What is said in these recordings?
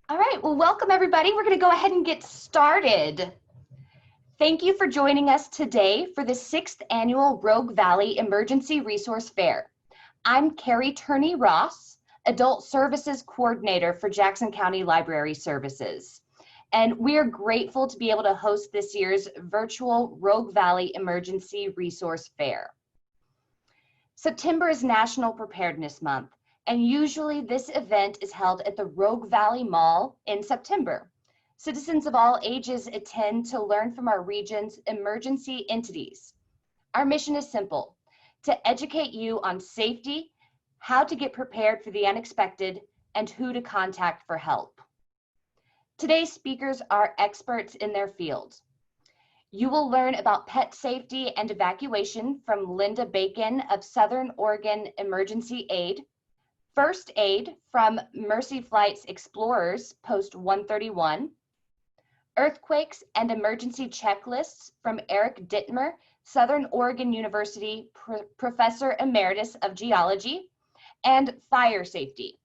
All right, well, welcome everybody. We're going to go ahead and get started. Thank you for joining us today for the 6th Annual Rogue Valley Emergency Resource Fair. I'm Carrie Turney-Ross, Adult Services Coordinator for Jackson County Library Services. And we are grateful to be able to host this year's virtual Rogue Valley Emergency Resource Fair. September is National Preparedness Month, and usually this event is held at the Rogue Valley Mall in September. Citizens of all ages attend to learn from our region's emergency entities. Our mission is simple: to educate you on safety, how to get prepared for the unexpected, and who to contact for help. Today's speakers are experts in their field. You will learn about pet safety and evacuation from Linda Bacon of Southern Oregon Emergency Aid, first aid from Mercy Flight's Explorers Post 131, earthquakes and emergency checklists from Eric Dittmer, Southern Oregon University Professor Emeritus of Geology, and fire safety.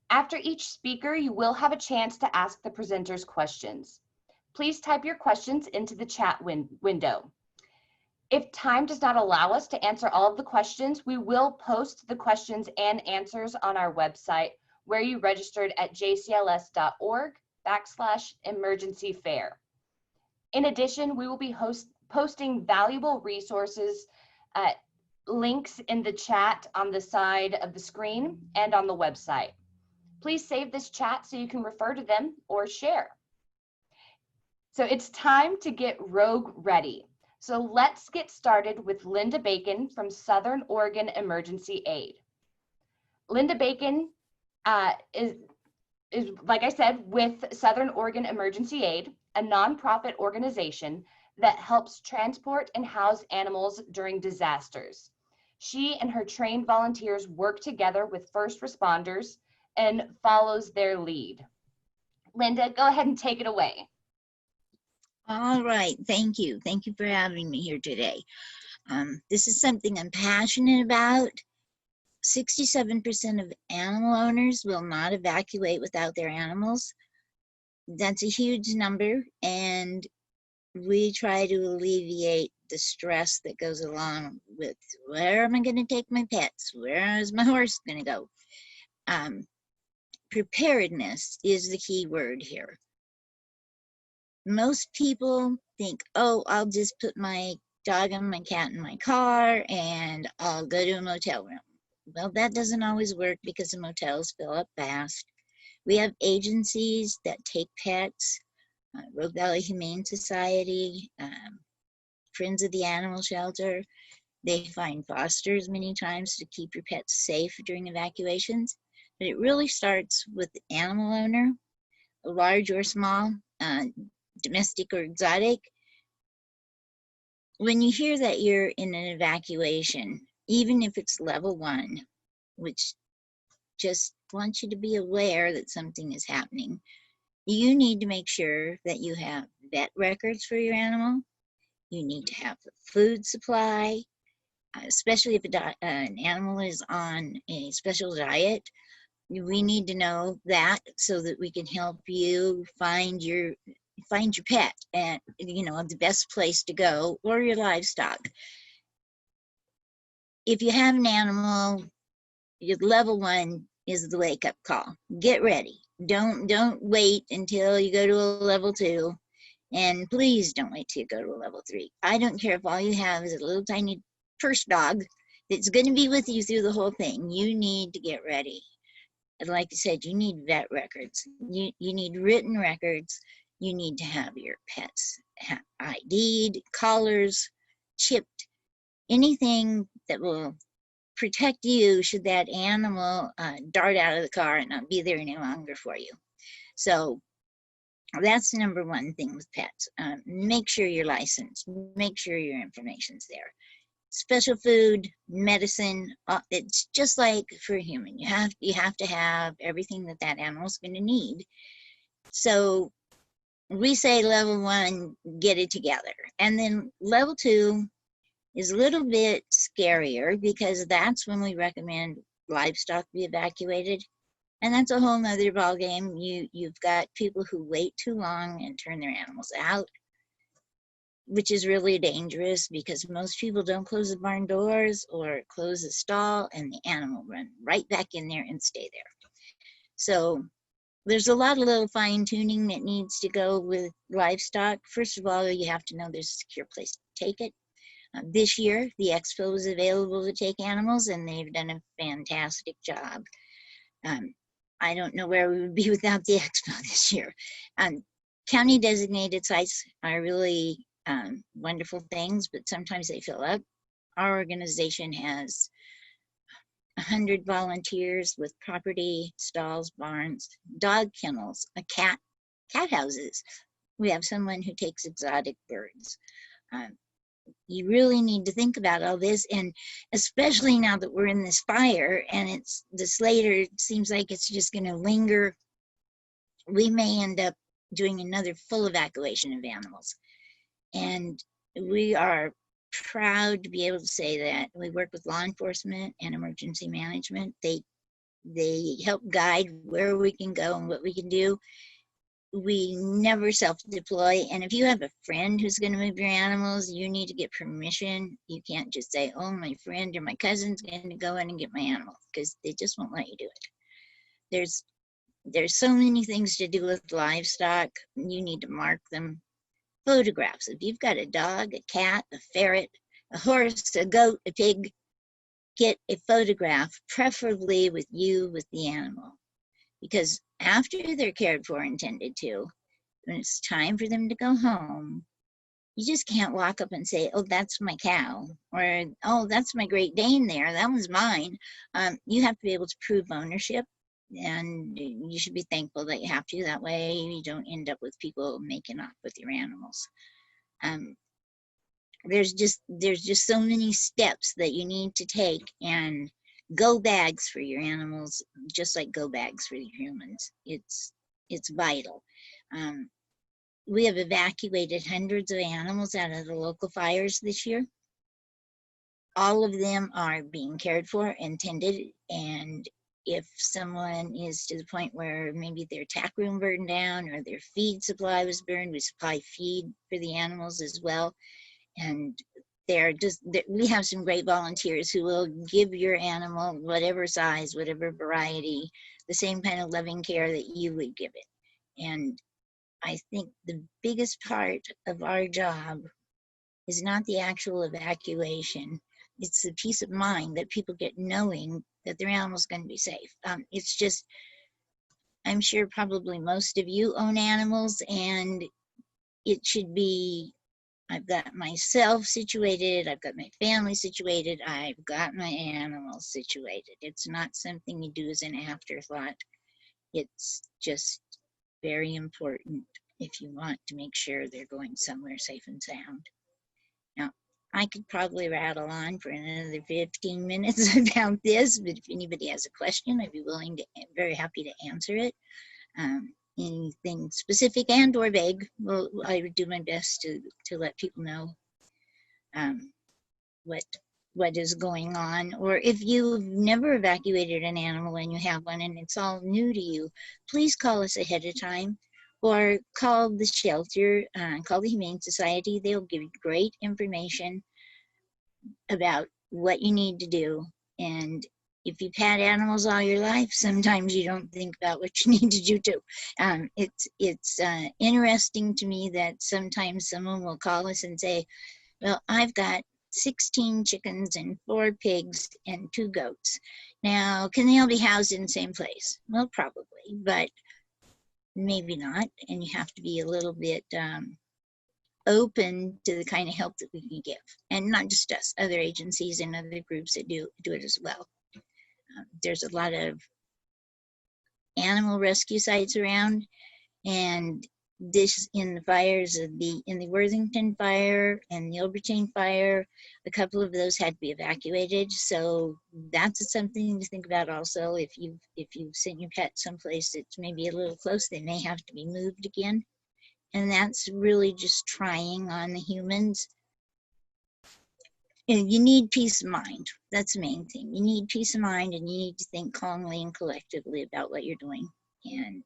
After each speaker, you will have a chance to ask the presenters questions. Please type your questions into the chat window. If time does not allow us to answer all of the questions, we will post the questions and answers on our website where you registered at jcls.org/emergency fair. In addition, we will be posting valuable resources, links in the chat on the side of the screen and on the website. Please save this chat so you can refer to them or share. So it's time to get Rogue ready. So let's get started with Linda Bacon from Southern Oregon Emergency Aid. Linda Bacon is, like I said, with Southern Oregon Emergency Aid, a nonprofit organization that helps transport and house animals during disasters. She and her trained volunteers work together with first responders and follows their lead. Linda, go ahead and take it away. All right, thank you. Thank you for having me here today. This is something I'm passionate about. 67% of animal owners will not evacuate without their animals. That's a huge number, and we try to alleviate the stress that goes along with where am I going to take my pets? Where is my horse going to go? Preparedness is the key word here. Most people think, oh, I'll just put my dog and my cat in my car and I'll go to a motel room. Well, that doesn't always work because the motels fill up fast. We have agencies that take pets, Rogue Valley Humane Society, Friends of the Animal Shelter. They find fosters many times to keep your pets safe during evacuations. But it really starts with the animal owner, large or small, domestic or exotic. When you hear that you're in an evacuation, even if it's level 1, which just wants you to be aware that something is happening, you need to make sure that you have vet records for your animal. You need to have a food supply, especially if an animal is on a special diet. We need to know that so that we can help you find your pet at, the best place to go, or your livestock. If you have an animal, your level 1 is the wake-up call. Get ready. Don't wait until you go to a level 2, and please don't wait till you go to a level 3. I don't care if all you have is a little tiny purse dog that's going to be with you through the whole thing. You need to get ready. And like I said, you need vet records. You need written records. You need to have your pets ID'd, collars, chipped, anything that will protect you should that animal dart out of the car and not be there any longer for you. So that's the number 1 thing with pets. Make sure you're licensed. Make sure your information's there. Special food, medicine, it's just like for a human. You have to have everything that animal's going to need. So we say level 1, get it together. And then level 2 is a little bit scarier because that's when we recommend livestock be evacuated. And that's a whole nother ball game. You've got people who wait too long and turn their animals out, which is really dangerous because most people don't close the barn doors or close the stall, and the animal run right back in there and stay there. So there's a lot of little fine tuning that needs to go with livestock. First of all, you have to know there's a secure place to take it. This year, the expo was available to take animals, and they've done a fantastic job. I don't know where we would be without the expo this year. County designated sites are really wonderful things, but sometimes they fill up. Our organization has 100 volunteers with property, stalls, barns, dog kennels, cat houses. We have someone who takes exotic birds. You really need to think about all this, and especially now that we're in this fire and this later seems like it's just going to linger, we may end up doing another full evacuation of animals. And we are proud to be able to say that we work with law enforcement and emergency management. They help guide where we can go and what we can do. We never self-deploy, and if you have a friend who's going to move your animals, you need to get permission. You can't just say, oh, my friend or my cousin's going to go in and get my animal, because they just won't let you do it. There's so many things to do with livestock. You need to mark them. Photographs. If you've got a dog, a cat, a ferret, a horse, a goat, a pig, get a photograph, preferably with the animal. Because after they're cared for and tended to, when it's time for them to go home, you just can't walk up and say, oh, that's my cow, or, oh, that's my Great Dane there, that was mine. You have to be able to prove ownership, and you should be thankful that you have to. That way you don't end up with people making off with your animals. There's just so many steps that you need to take, and go bags for your animals, just like go bags for your humans. It's vital. We have evacuated hundreds of animals out of the local fires this year. All of them are being cared for and tended, and if someone is to the point where maybe their tack room burned down or their feed supply was burned, we supply feed for the animals as well. And we have some great volunteers who will give your animal, whatever size, whatever variety, the same kind of loving care that you would give it. And I think the biggest part of our job is not the actual evacuation. It's the peace of mind that people get knowing that their animal's going to be safe. It's just, I'm sure probably most of you own animals, and it should be, I've got myself situated, I've got my family situated, I've got my animals situated. It's not something you do as an afterthought. It's just very important if you want to make sure they're going somewhere safe and sound. Now, I could probably rattle on for another 15 minutes about this, but if anybody has a question, I'd be very happy to answer it. Anything specific and or vague, well, I would do my best to let people know what is going on. Or if you've never evacuated an animal and you have one and it's all new to you, please call us ahead of time, or call the shelter, call the Humane Society. They'll give you great information about what you need to do. And if you've had animals all your life, sometimes you don't think about what you need to do too. It's interesting to me that sometimes someone will call us and say, well, I've got 16 chickens and 4 pigs and 2 goats. Now, can they all be housed in the same place? Well, probably, but maybe not. And you have to be a little bit open to the kind of help that we can give. And not just us, other agencies and other groups that do it as well. There's a lot of animal rescue sites around, and this in the fires in the Worthington fire and the Obertain fire, a couple of those had to be evacuated. So that's something to think about also. If you've sent your pet someplace that's maybe a little close, they may have to be moved again. And that's really just trying on the humans. you need peace of mind. That's the main thing. You need peace of mind, and you need to think calmly and collectively about what you're doing. And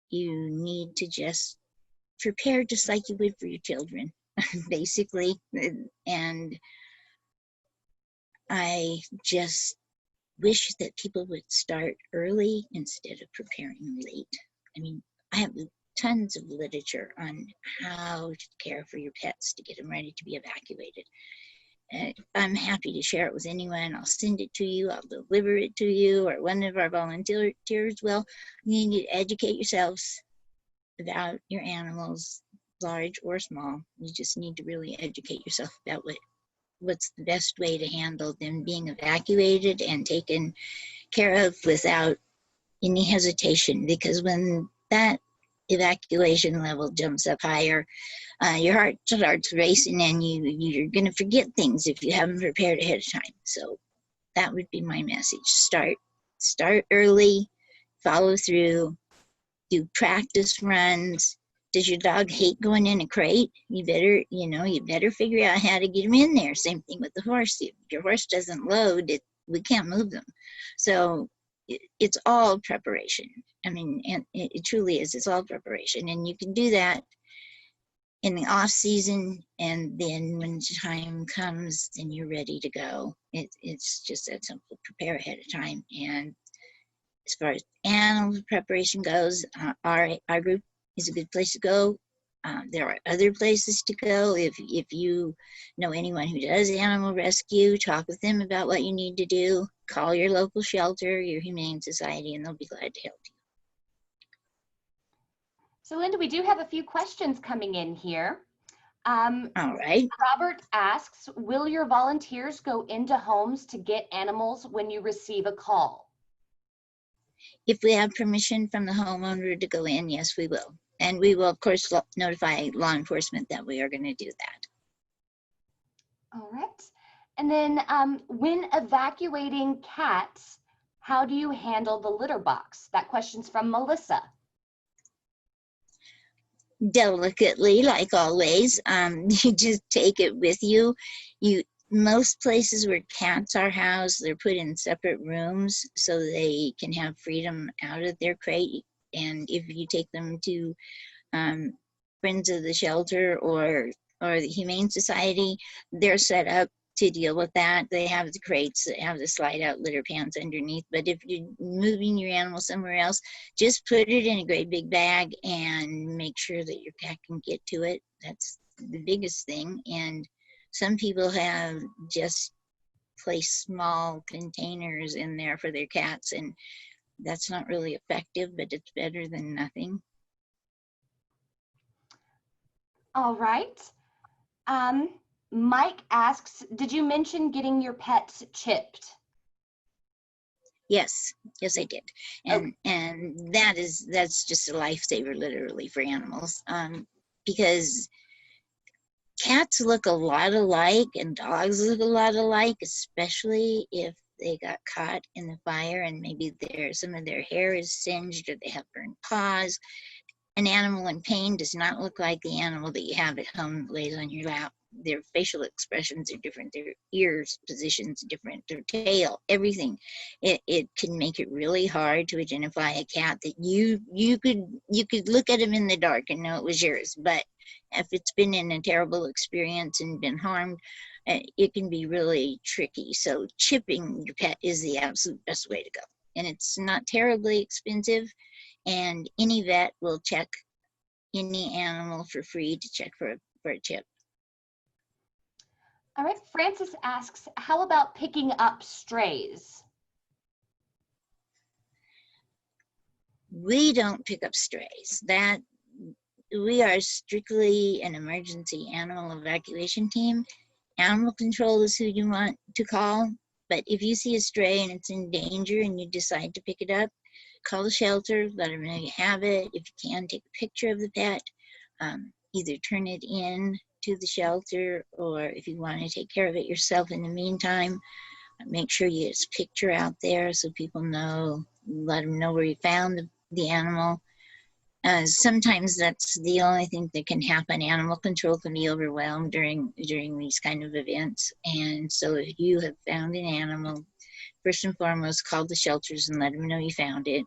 you need to just prepare just like you would for your children, basically. And I just wish that people would start early instead of preparing late. I mean, I have tons of literature on how to care for your pets to get them ready to be evacuated. I'm happy to share it with anyone. I'll send it to you, I'll deliver it to you, or one of our volunteers will. You need to educate yourselves about your animals, large or small. You just need to really educate yourself about what's the best way to handle them being evacuated and taken care of without any hesitation, because when that evacuation level jumps up higher, your heart starts racing, and you're going to forget things if you haven't prepared ahead of time. So that would be my message. Start early, follow through, do practice runs. Does your dog hate going in a crate? You better figure out how to get him in there. Same thing with the horse. If your horse doesn't load, we can't move them. So it's all preparation. I mean, and it truly is. It's all preparation, and you can do that in the off season, and then when time comes, then you're ready to go. It's just that simple. Prepare ahead of time. And as far as animal preparation goes, our group is a good place to go. There are other places to go. If you know anyone who does animal rescue, talk with them about what you need to do. Call your local shelter, your humane society, and they'll be glad to help you. So Linda, we do have a few questions coming in here. All right. Robert asks, will your volunteers go into homes to get animals when you receive a call? If we have permission from the homeowner to go in, yes, we will. And we will, of course, notify law enforcement that we are going to do that. All right. And then when evacuating cats, how do you handle the litter box? That question's from Melissa. Delicately, like always. You just take it with you. Most places where cats are housed, they're put in separate rooms so they can have freedom out of their crate. And if you take them to Friends of the Shelter or the Humane Society, they're set up to deal with that. They have the crates that have the slide out litter pans underneath. But if you're moving your animal somewhere else, just put it in a great big bag and make sure that your cat can get to it. That's the biggest thing. And some people have just placed small containers in there for their cats, and that's not really effective, but it's better than nothing. All right. Mike asks, did you mention getting your pets chipped? Yes, I did. And that's just a lifesaver, literally, for animals, because cats look a lot alike and dogs look a lot alike, especially if they got caught in the fire and maybe some of their hair is singed or they have burned paws. An animal in pain does not look like the animal that you have at home that lays on your lap. Their facial expressions are different, their ears positions are different, their tail, everything. It can make it really hard to identify a cat that you could look at him in the dark and know it was yours. But if it's been in a terrible experience and been harmed, it can be really tricky. So chipping your pet is the absolute best way to go. And it's not terribly expensive. And any vet will check any animal for free to check for a chip. All right, Francis asks, how about picking up strays? We don't pick up strays. We are strictly an emergency animal evacuation team. Animal control is who you want to call, but if you see a stray and it's in danger and you decide to pick it up, call the shelter, let them know you have it. If you can, take a picture of the pet, either turn it in to the shelter, or if you want to take care of it yourself in the meantime, make sure you get a picture out there so people know, let them know where you found the animal. Sometimes that's the only thing that can happen. Animal control can be overwhelmed during these kind of events. And so if you have found an animal, first and foremost, call the shelters and let them know you found it.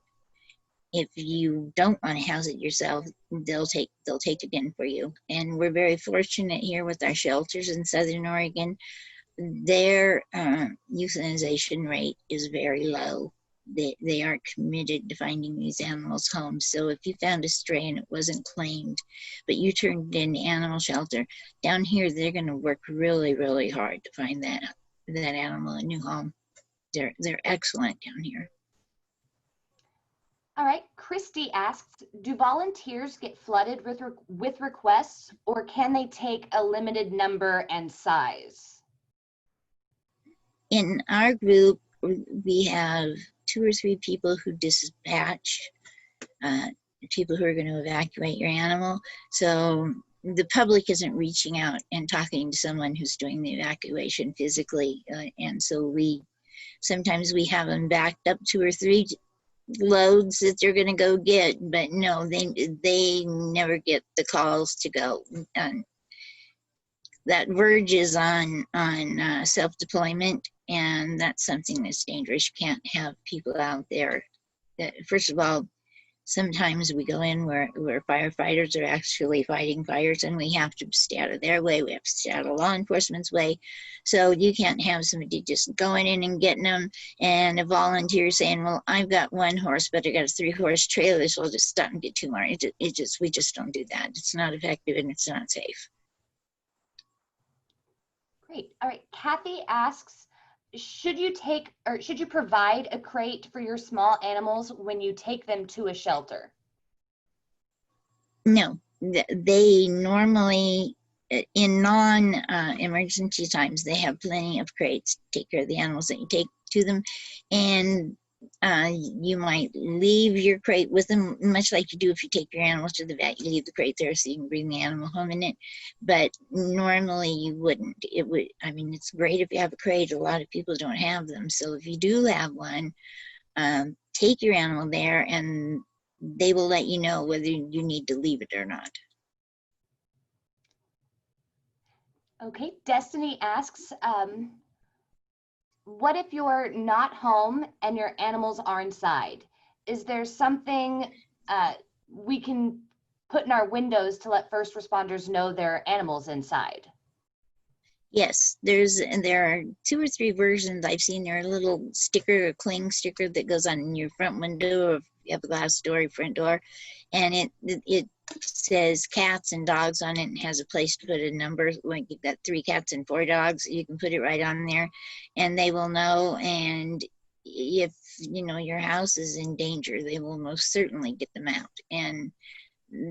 If you don't want to house it yourself, they'll take it in for you. And we're very fortunate here with our shelters in Southern Oregon. Their euthanization rate is very low. They are committed to finding these animals homes. So if you found a stray and it wasn't claimed, but you turned it in the animal shelter, down here they're going to work really, really hard to find that animal a new home. They're excellent down here. All right, Christy asks, do volunteers get flooded with requests, or can they take a limited number and size? In our group, we have 2 or 3 people who dispatch people who are going to evacuate your animal. So the public isn't reaching out and talking to someone who's doing the evacuation physically. And so sometimes we have them backed up 2 or 3 loads that they're going to go get, but no, they never get the calls to go. That verges on self-deployment, and that's something that's dangerous. You can't have people out there. First of all, sometimes we go in where firefighters are actually fighting fires, and we have to stay out of their way. We have to stay out of law enforcement's way. So you can't have somebody just going in and getting them, and a volunteer saying, well, I've got 1 horse, but I got a 3-horse trailer, so I'll just stop and get 2 more. We just don't do that. It's not effective and it's not safe. Great. All right. Kathy asks, should you provide a crate for your small animals when you take them to a shelter? No, they normally, in non-emergency times, they have plenty of crates to take care of the animals that you take to them. And you might leave your crate with them, much like you do if you take your animals to the vet. You leave the crate there so you can bring the animal home in it. But normally you wouldn't. It's great if you have a crate. A lot of people don't have them. So if you do have one, take your animal there and they will let you know whether you need to leave it or not. Okay, Destiny asks, what if you're not home and your animals are inside? Is there something we can put in our windows to let first responders know there are animals inside? Yes, there are 2 or 3 versions I've seen. There are a little sticker, a cling sticker that goes on your front window, or if you have a glass door, your front door, and it says cats and dogs on it and has a place to put a number. Like you've got 3 cats and 4 dogs, you can put it right on there and they will know. And if your house is in danger, they will most certainly get them out, and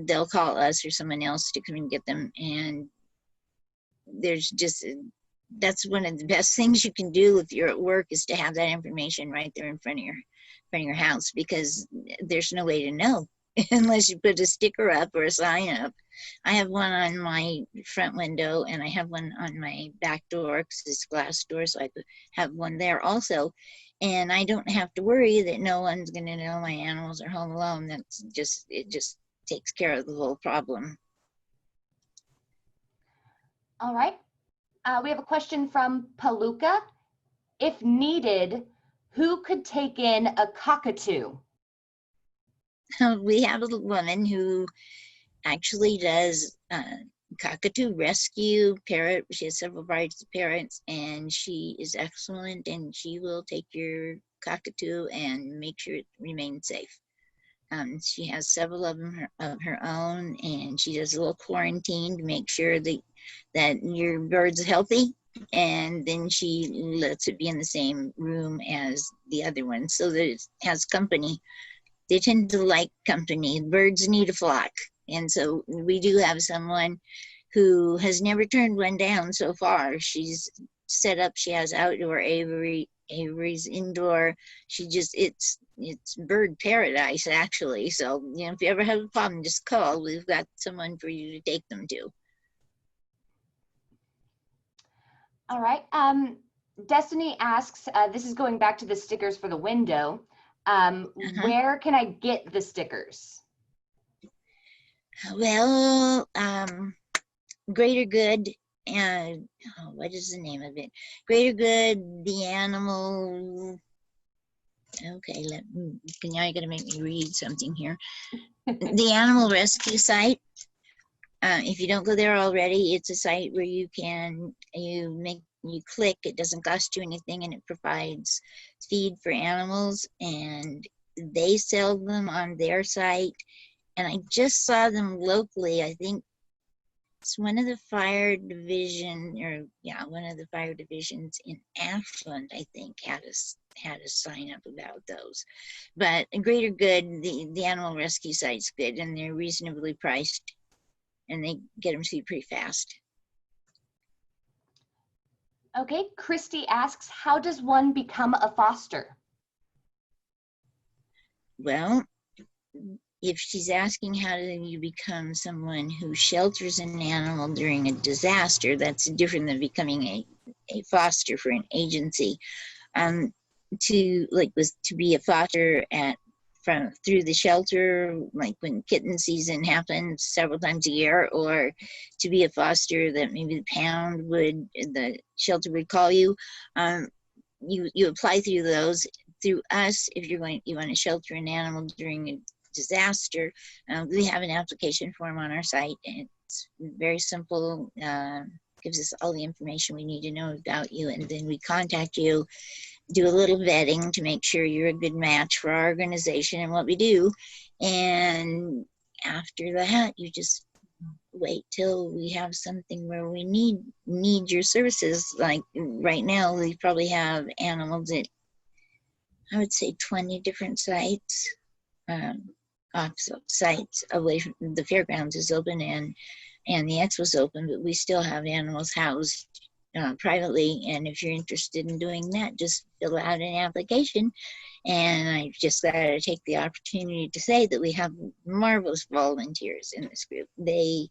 they'll call us or someone else to come and get them. And that's one of the best things you can do if you're at work, is to have that information right there in front of your house, because there's no way to know unless you put a sticker up or a sign up. I have one on my front window and I have one on my back door because it's glass door, so I could have one there also. And I don't have to worry that no one's going to know my animals are home alone. It just takes care of the whole problem. All right. We have a question from Paluca. If needed, who could take in a cockatoo? We have a woman who actually does cockatoo rescue, parrot. She has several varieties of parrots, and she is excellent, and she will take your cockatoo and make sure it remains safe. She has several of them of her own, and she does a little quarantine to make sure that your bird's healthy, and then she lets it be in the same room as the other one so that it has company. They tend to like company. Birds need a flock, and so we do have someone who has never turned one down so far. She's set up, she has outdoor aviaries, indoor. It's bird paradise, actually. So, if you ever have a problem, just call. We've got someone for you to take them to. All right. Destiny asks, this is going back to the stickers for the window. Where can I get the stickers? Well, Greater Good, and what is the name of it? Greater Good, the animal. Okay, now you're gonna make me read something here. The animal rescue site. If you don't go there already, it's a site where you click. It doesn't cost you anything, and it provides feed for animals, and they sell them on their site. And I just saw them locally. I think it's one of the fire division, one of the fire divisions in Ashland, I think, had a sign up about those. But Greater Good, the animal rescue site's good, and they're reasonably priced, and they get them to you pretty fast. Okay, Christy asks, how does one become a foster? Well, if she's asking how do you become someone who shelters an animal during a disaster, that's different than becoming a foster for an agency. To be a foster through the shelter, like when kitten season happens several times a year, or to be a foster that maybe the shelter would call you. You apply through those. Through us, if you want to shelter an animal during a disaster, we have an application form on our site, and it's very simple. Gives us all the information we need to know about you, and then we contact you, do a little vetting to make sure you're a good match for our organization and what we do. And after that, you just wait till we have something where we need your services. Like right now, we probably have animals at, I would say, 20 different sites. Sites away from the fairgrounds is open and the expo's open, but we still have animals housed privately. And if you're interested in doing that, just fill out an application. And I just gotta take the opportunity to say that we have marvelous volunteers in this group. They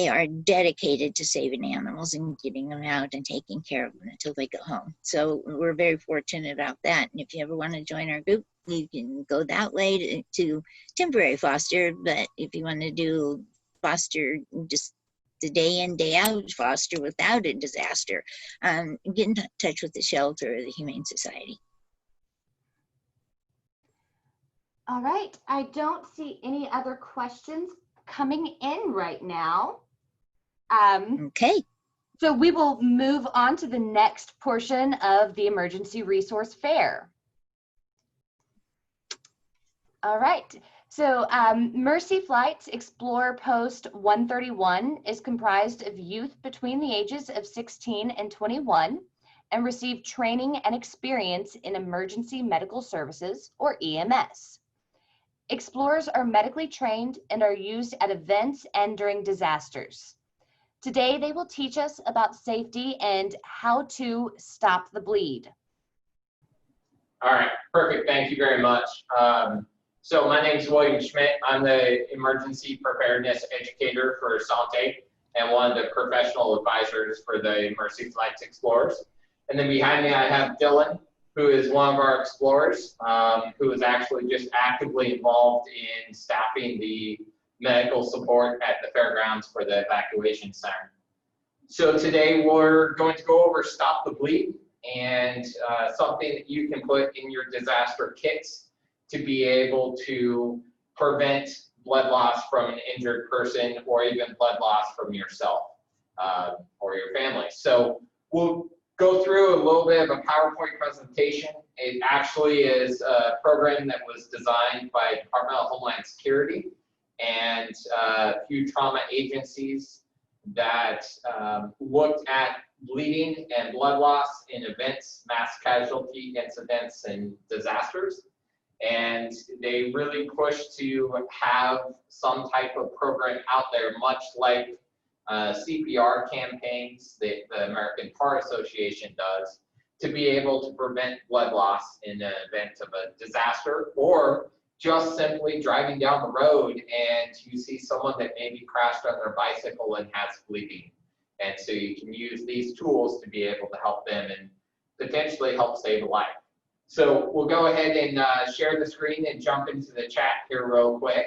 are dedicated to saving animals and getting them out and taking care of them until they go home. So we're very fortunate about that. And if you ever want to join our group, you can go that way to temporary foster. But if you want to do foster, just the day in, day out foster without a disaster, get in touch with the shelter or the Humane Society. All right, I don't see any other questions coming in right now. Okay. So we will move on to the next portion of the Emergency Resource Fair. All right, so Mercy Flight's Explorer Post 131 is comprised of youth between the ages of 16 and 21 and receive training and experience in emergency medical services, or EMS. Explorers are medically trained and are used at events and during disasters. Today, they will teach us about safety and how to stop the bleed. All right, perfect. Thank you very much. So my name is William Schmidt. I'm the emergency preparedness educator for Asante and one of the professional advisors for the Mercy Flights Explorers. And then behind me, I have Dylan, who is one of our explorers, who is actually just actively involved in staffing the medical support at the fairgrounds for the evacuation center. So today we're going to go over Stop the Bleed and something that you can put in your disaster kits to be able to prevent blood loss from an injured person or even blood loss from yourself or your family. So we'll go through a little bit of a PowerPoint presentation. It actually is a program that was designed by Department of Homeland Security and a few trauma agencies that looked at bleeding and blood loss in events, mass casualty incidents, and disasters. And they really pushed to have some type of program out there, much like CPR campaigns that the American Heart Association does, to be able to prevent blood loss in the event of a disaster, or just simply driving down the road and you see someone that maybe crashed on their bicycle and has bleeding. And so you can use these tools to be able to help them and potentially help save a life. So we'll go ahead and share the screen and jump into the chat here real quick.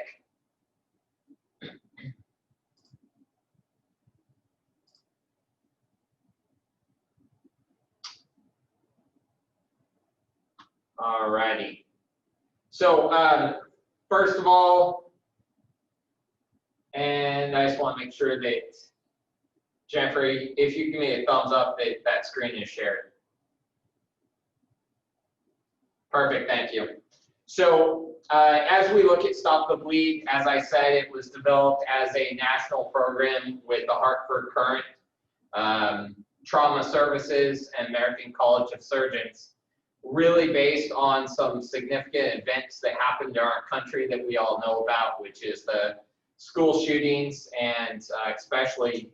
All righty. So first of all, and I just want to make sure that, Jeffrey, if you give me a thumbs up that that screen is shared. Perfect, thank you. So as we look at Stop the Bleed, as I said, it was developed as a national program with the Hartford Current, Trauma Services, and American College of Surgeons, really based on some significant events that happened in our country that we all know about, which is the school shootings, and especially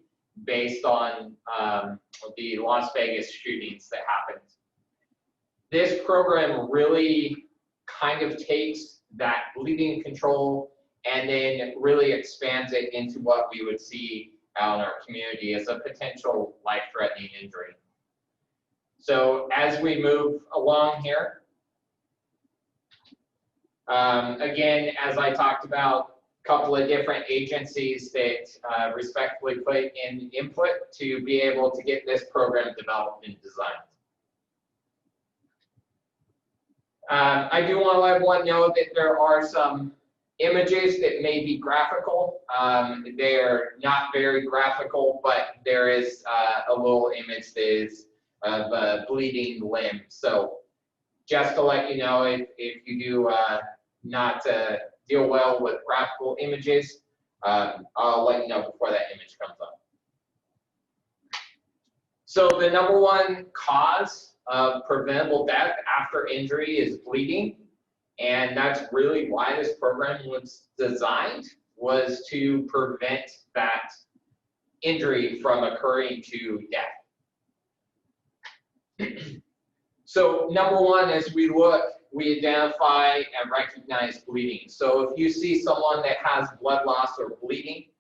based on the Las Vegas shootings that happened. This program really kind of takes that bleeding control and then really expands it into what we would see out in our community as a potential life-threatening injury. So as we move along here, again, as I talked about, a couple of different agencies that respectfully put in input to be able to get this program developed and designed. I do want to let everyone know that there are some images that may be graphical. They are not very graphical, but there is a little image that is of a bleeding limb. So just to let you know, if you do not deal well with graphical images, I'll let you know before that image comes up. So the #1 cause of preventable death after injury is bleeding, and that's really why this program was designed, was to prevent that injury from occurring to death. So #1, as we look, we identify and recognize bleeding. So if you see someone that has blood loss or bleeding,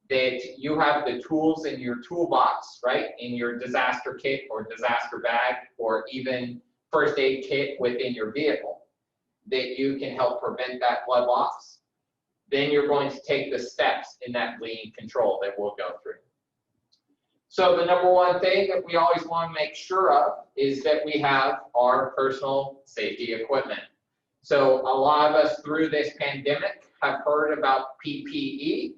that you have the tools in your toolbox, right, in your disaster kit or disaster bag, or even first aid kit within your vehicle, that you can help prevent that blood loss, then you're going to take the steps in that bleeding control that we'll go through. So the #1 thing that we always want to make sure of is that we have our personal safety equipment. So a lot of us through this pandemic have heard about PPE,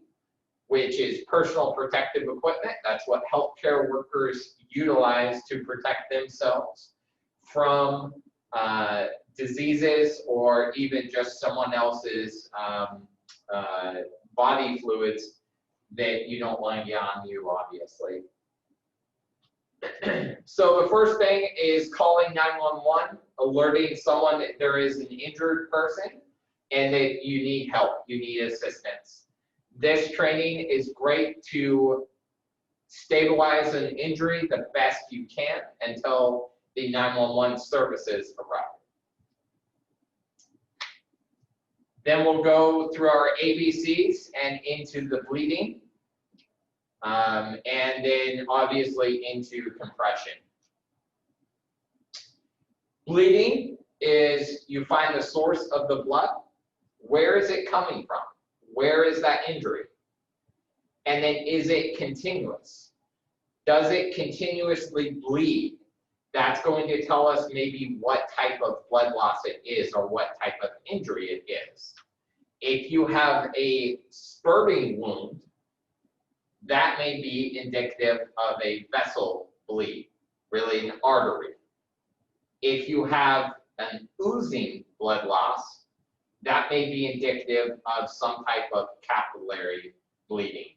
which is personal protective equipment. That's what healthcare workers utilize to protect themselves from diseases or even just someone else's body fluids that you don't want to get on you, obviously. So the first thing is calling 911, alerting someone that there is an injured person and that you need help, you need assistance. This training is great to stabilize an injury the best you can until the 911 services arrive. Then we'll go through our ABCs and into the bleeding. And then obviously into compression. Bleeding is you find the source of the blood. Where is it coming from? Where is that injury? And then is it continuous? Does it continuously bleed? That's going to tell us maybe what type of blood loss it is or what type of injury it is. If you have a spurting wound, that may be indicative of a vessel bleed, really an artery. If you have an oozing blood loss, that may be indicative of some type of capillary bleeding.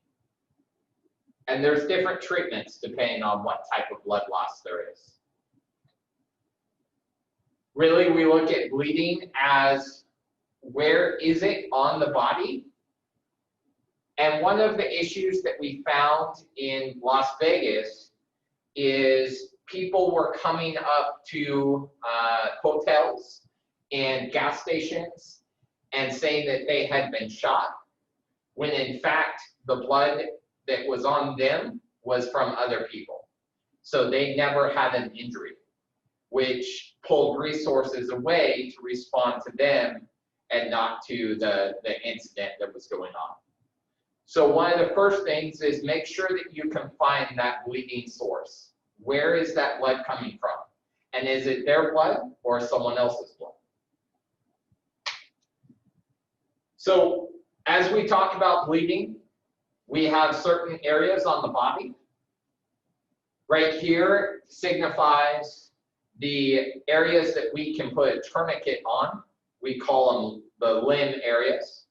And there's different treatments depending on what type of blood loss there is. Really, we look at bleeding as where is it on the body? And one of the issues that we found in Las Vegas is people were coming up to hotels and gas stations and saying that they had been shot, when in fact the blood that was on them was from other people. So they never had an injury, which pulled resources away to respond to them and not to the incident that was going on. So one of the first things is make sure that you can find that bleeding source. Where is that blood coming from? And is it their blood or someone else's blood? So as we talk about bleeding, we have certain areas on the body. Right here signifies the areas that we can put a tourniquet on. We call them the limb areas.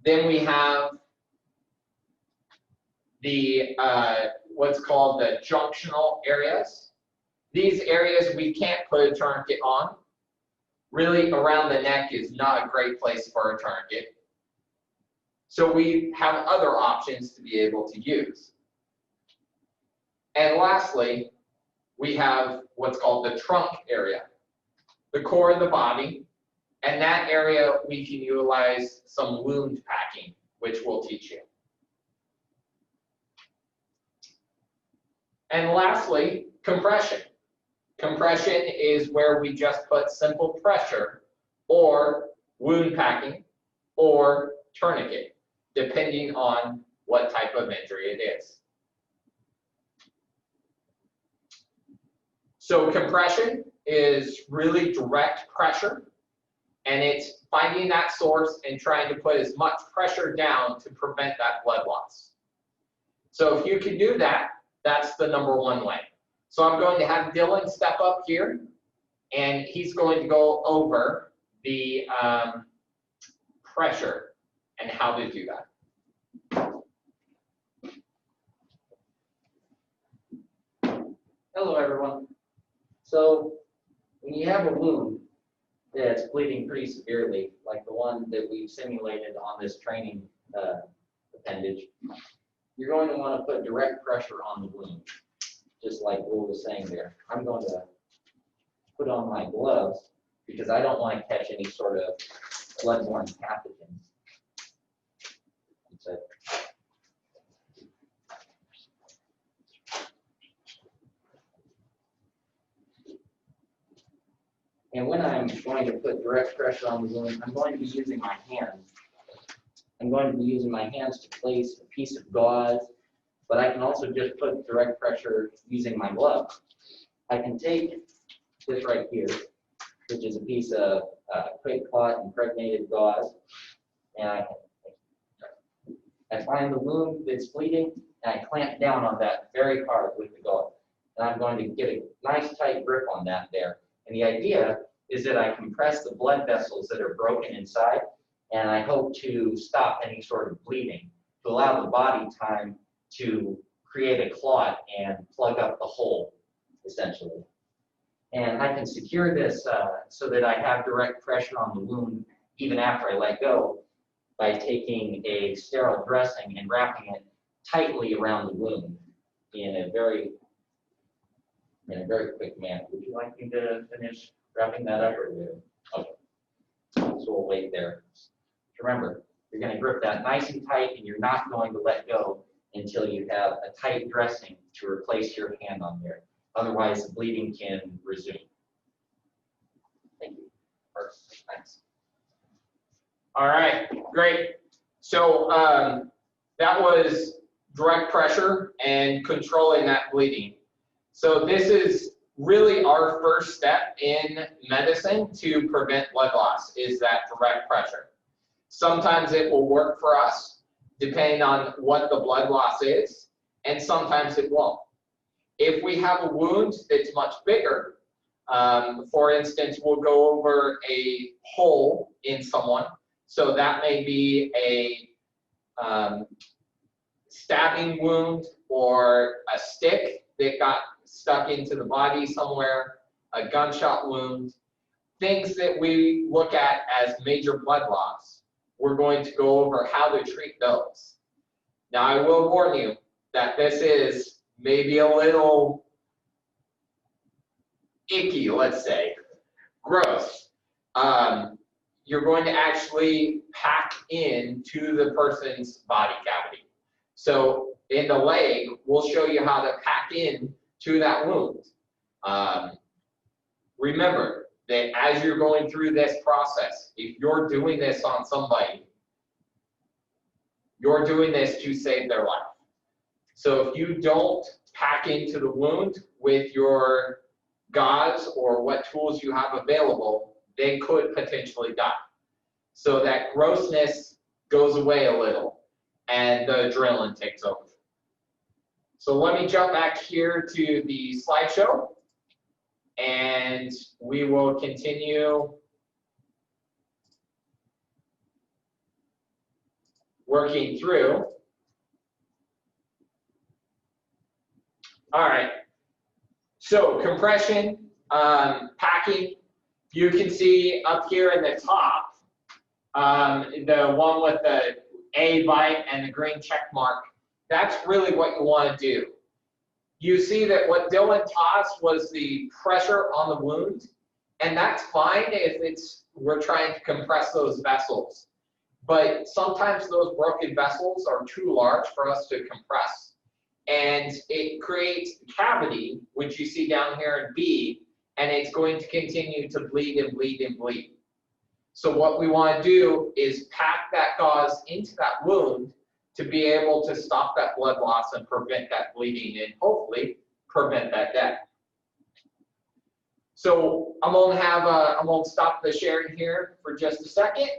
Then we have the what's called the junctional areas. These areas we can't put a tourniquet on. Really, around the neck is not a great place for a tourniquet. So we have other options to be able to use. And lastly, we have what's called the trunk area, the core of the body, and that area we can utilize some wound packing, which we'll teach you. And lastly, compression. Compression is where we just put simple pressure or wound packing or tourniquet, depending on what type of injury it is. So compression is really direct pressure, and it's finding that source and trying to put as much pressure down to prevent that blood loss. So if you can do that, that's the #1 way. So I'm going to have Dylan step up here, and he's going to go over the pressure and how to do that. Hello, everyone. So when you have a wound that's bleeding pretty severely, like the one that we've simulated on this training appendage, you're going to want to put direct pressure on the wound, just like Will was saying there. I'm going to put on my gloves because I don't want to catch any sort of bloodborne pathogens. And when I'm going to put direct pressure on the wound, I'm going to be using my hands. I'm going to be using my hands to place a piece of gauze, but I can also just put direct pressure using my glove. I can take this right here, which is a piece of quick clot impregnated gauze, and I find the wound that's bleeding, and I clamp down on that very hard with the gauze. And I'm going to get a nice tight grip on that there. And the idea is that I compress the blood vessels that are broken inside, and I hope to stop any sort of bleeding, to allow the body time to create a clot and plug up the hole, essentially. And I can secure this so that I have direct pressure on the wound even after I let go by taking a sterile dressing and wrapping it tightly around the wound in a very quick manner. Would you like me to finish wrapping that up? Okay. So we'll wait there. Remember, you're going to grip that nice and tight, and you're not going to let go until you have a tight dressing to replace your hand on there. Otherwise, the bleeding can resume. Thank you. Perfect. Thanks. All right, great. So that was direct pressure and controlling that bleeding. So this is really our first step in medicine to prevent blood loss, is that direct pressure. Sometimes it will work for us, depending on what the blood loss is, and sometimes it won't. If we have a wound that's much bigger, for instance, we'll go over a hole in someone. So that may be a stabbing wound or a stick that got stuck into the body somewhere, a gunshot wound, things that we look at as major blood loss. We're going to go over how to treat those. Now, I will warn you that this is maybe a little icky, let's say, gross. You're going to actually pack into the person's body cavity. So in the leg, we'll show you how to pack in to that wound. Remember that as you're going through this process, if you're doing this on somebody, you're doing this to save their life. So if you don't pack into the wound with your gauze or what tools you have available, they could potentially die. so that grossness goes away a little and the adrenaline takes over. So let me jump back here to the slideshow and we will continue working through. All right, so compression, packing, you can see up here in the top, the one with the A bite and the green check mark, that's really what you want to do. You see that what Dylan tossed was the pressure on the wound, and that's fine if we're trying to compress those vessels. But sometimes those broken vessels are too large for us to compress. And it creates cavity, which you see down here in B, and it's going to continue to bleed and bleed and bleed. So what we want to do is pack that gauze into that wound to be able to stop that blood loss and prevent that bleeding and hopefully prevent that death. So I'm gonna stop the sharing here for just a second.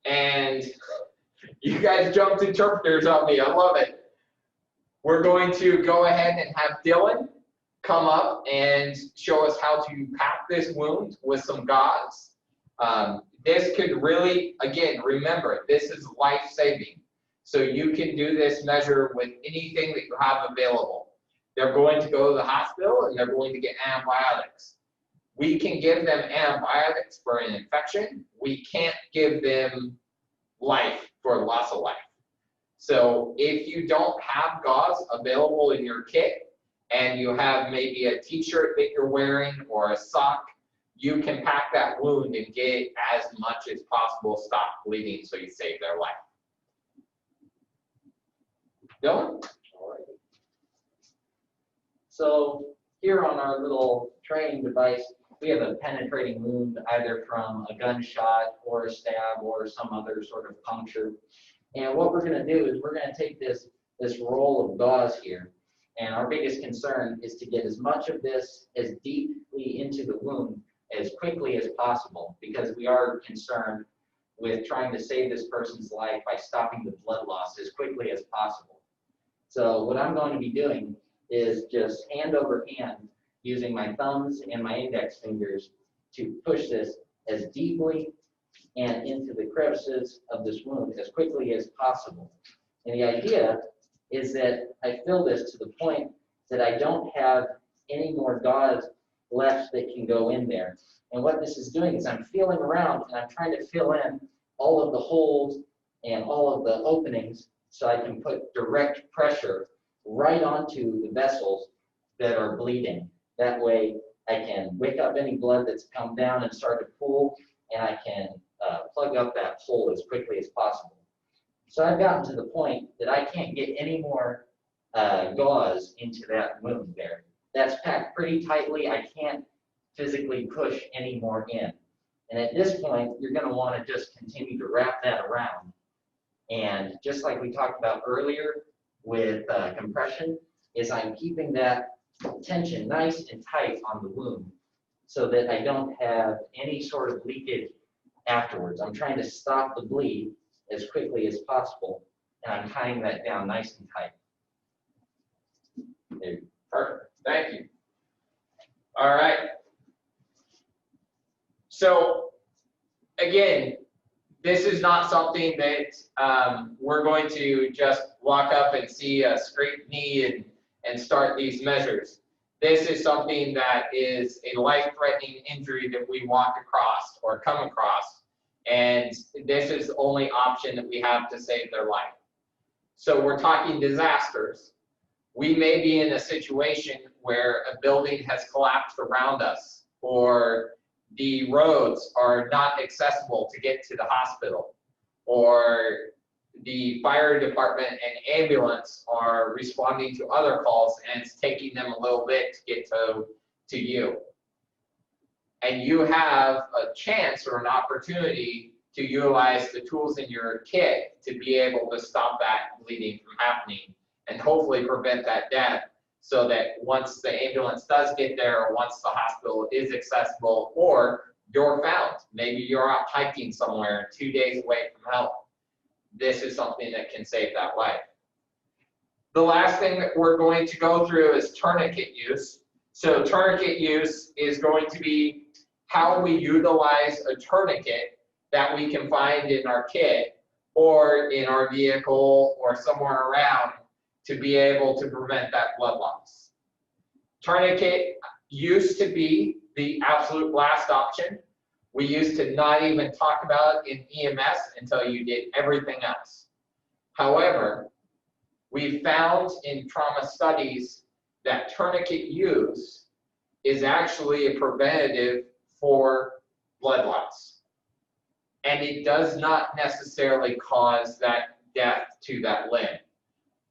And you guys jumped interpreters on me, I love it. We're going to go ahead and have Dylan come up and show us how to pack this wound with some gauze. This could really, again, remember, this is life-saving. So you can do this measure with anything that you have available. They're going to go to the hospital and they're going to get antibiotics. We can give them antibiotics for an infection. We can't give them life for loss of life. So if you don't have gauze available in your kit and you have maybe a t-shirt that you're wearing or a sock, you can pack that wound and get as much as possible stop bleeding so you save their life. Dylan? All right. So here on our little training device, we have a penetrating wound either from a gunshot or a stab or some other sort of puncture. And what we're going to do is we're going to take this roll of gauze here, and our biggest concern is to get as much of this as deeply into the wound as quickly as possible, because we are concerned with trying to save this person's life by stopping the blood loss as quickly as possible. So what I'm going to be doing is just hand over hand, using my thumbs and my index fingers to push this as deeply and into the crevices of this wound as quickly as possible. And the idea is that I fill this to the point that I don't have any more gauze left that can go in there. And what this is doing is I'm feeling around and I'm trying to fill in all of the holes and all of the openings so I can put direct pressure right onto the vessels that are bleeding. That way I can wake up any blood that's come down and start to pool, and I can plug up that hole as quickly as possible. So I've gotten to the point that I can't get any more gauze into that wound there. That's packed pretty tightly. I can't physically push any more in. And at this point, you're going to want to just continue to wrap that around. And just like we talked about earlier with compression, is I'm keeping that tension nice and tight on the wound so that I don't have any sort of leakage afterwards. I'm trying to stop the bleed as quickly as possible, and I'm tying that down nice and tight. There. Perfect. Thank you. All right. So again, this is not something that we're going to just walk up and see a scraped knee and start these measures. This is something that is a life-threatening injury that we walk across or come across, and this is the only option that we have to save their life. So we're talking disasters. We may be in a situation where a building has collapsed around us, or the roads are not accessible to get to the hospital, or the fire department and ambulance are responding to other calls and it's taking them a little bit to get to you. And you have a chance or an opportunity to utilize the tools in your kit to be able to stop that bleeding from happening and hopefully prevent that death, so that once the ambulance does get there or once the hospital is accessible or you're found. Maybe you're out hiking somewhere 2 days away from help. This is something that can save that life. The last thing that we're going to go through is tourniquet use. So tourniquet use is going to be how we utilize a tourniquet that we can find in our kit or in our vehicle or somewhere around to be able to prevent that blood loss. Tourniquet used to be the absolute last option. We used to not even talk about it in EMS until you did everything else. However, we found in trauma studies that tourniquet use is actually a preventative for blood loss. And it does not necessarily cause that death to that limb.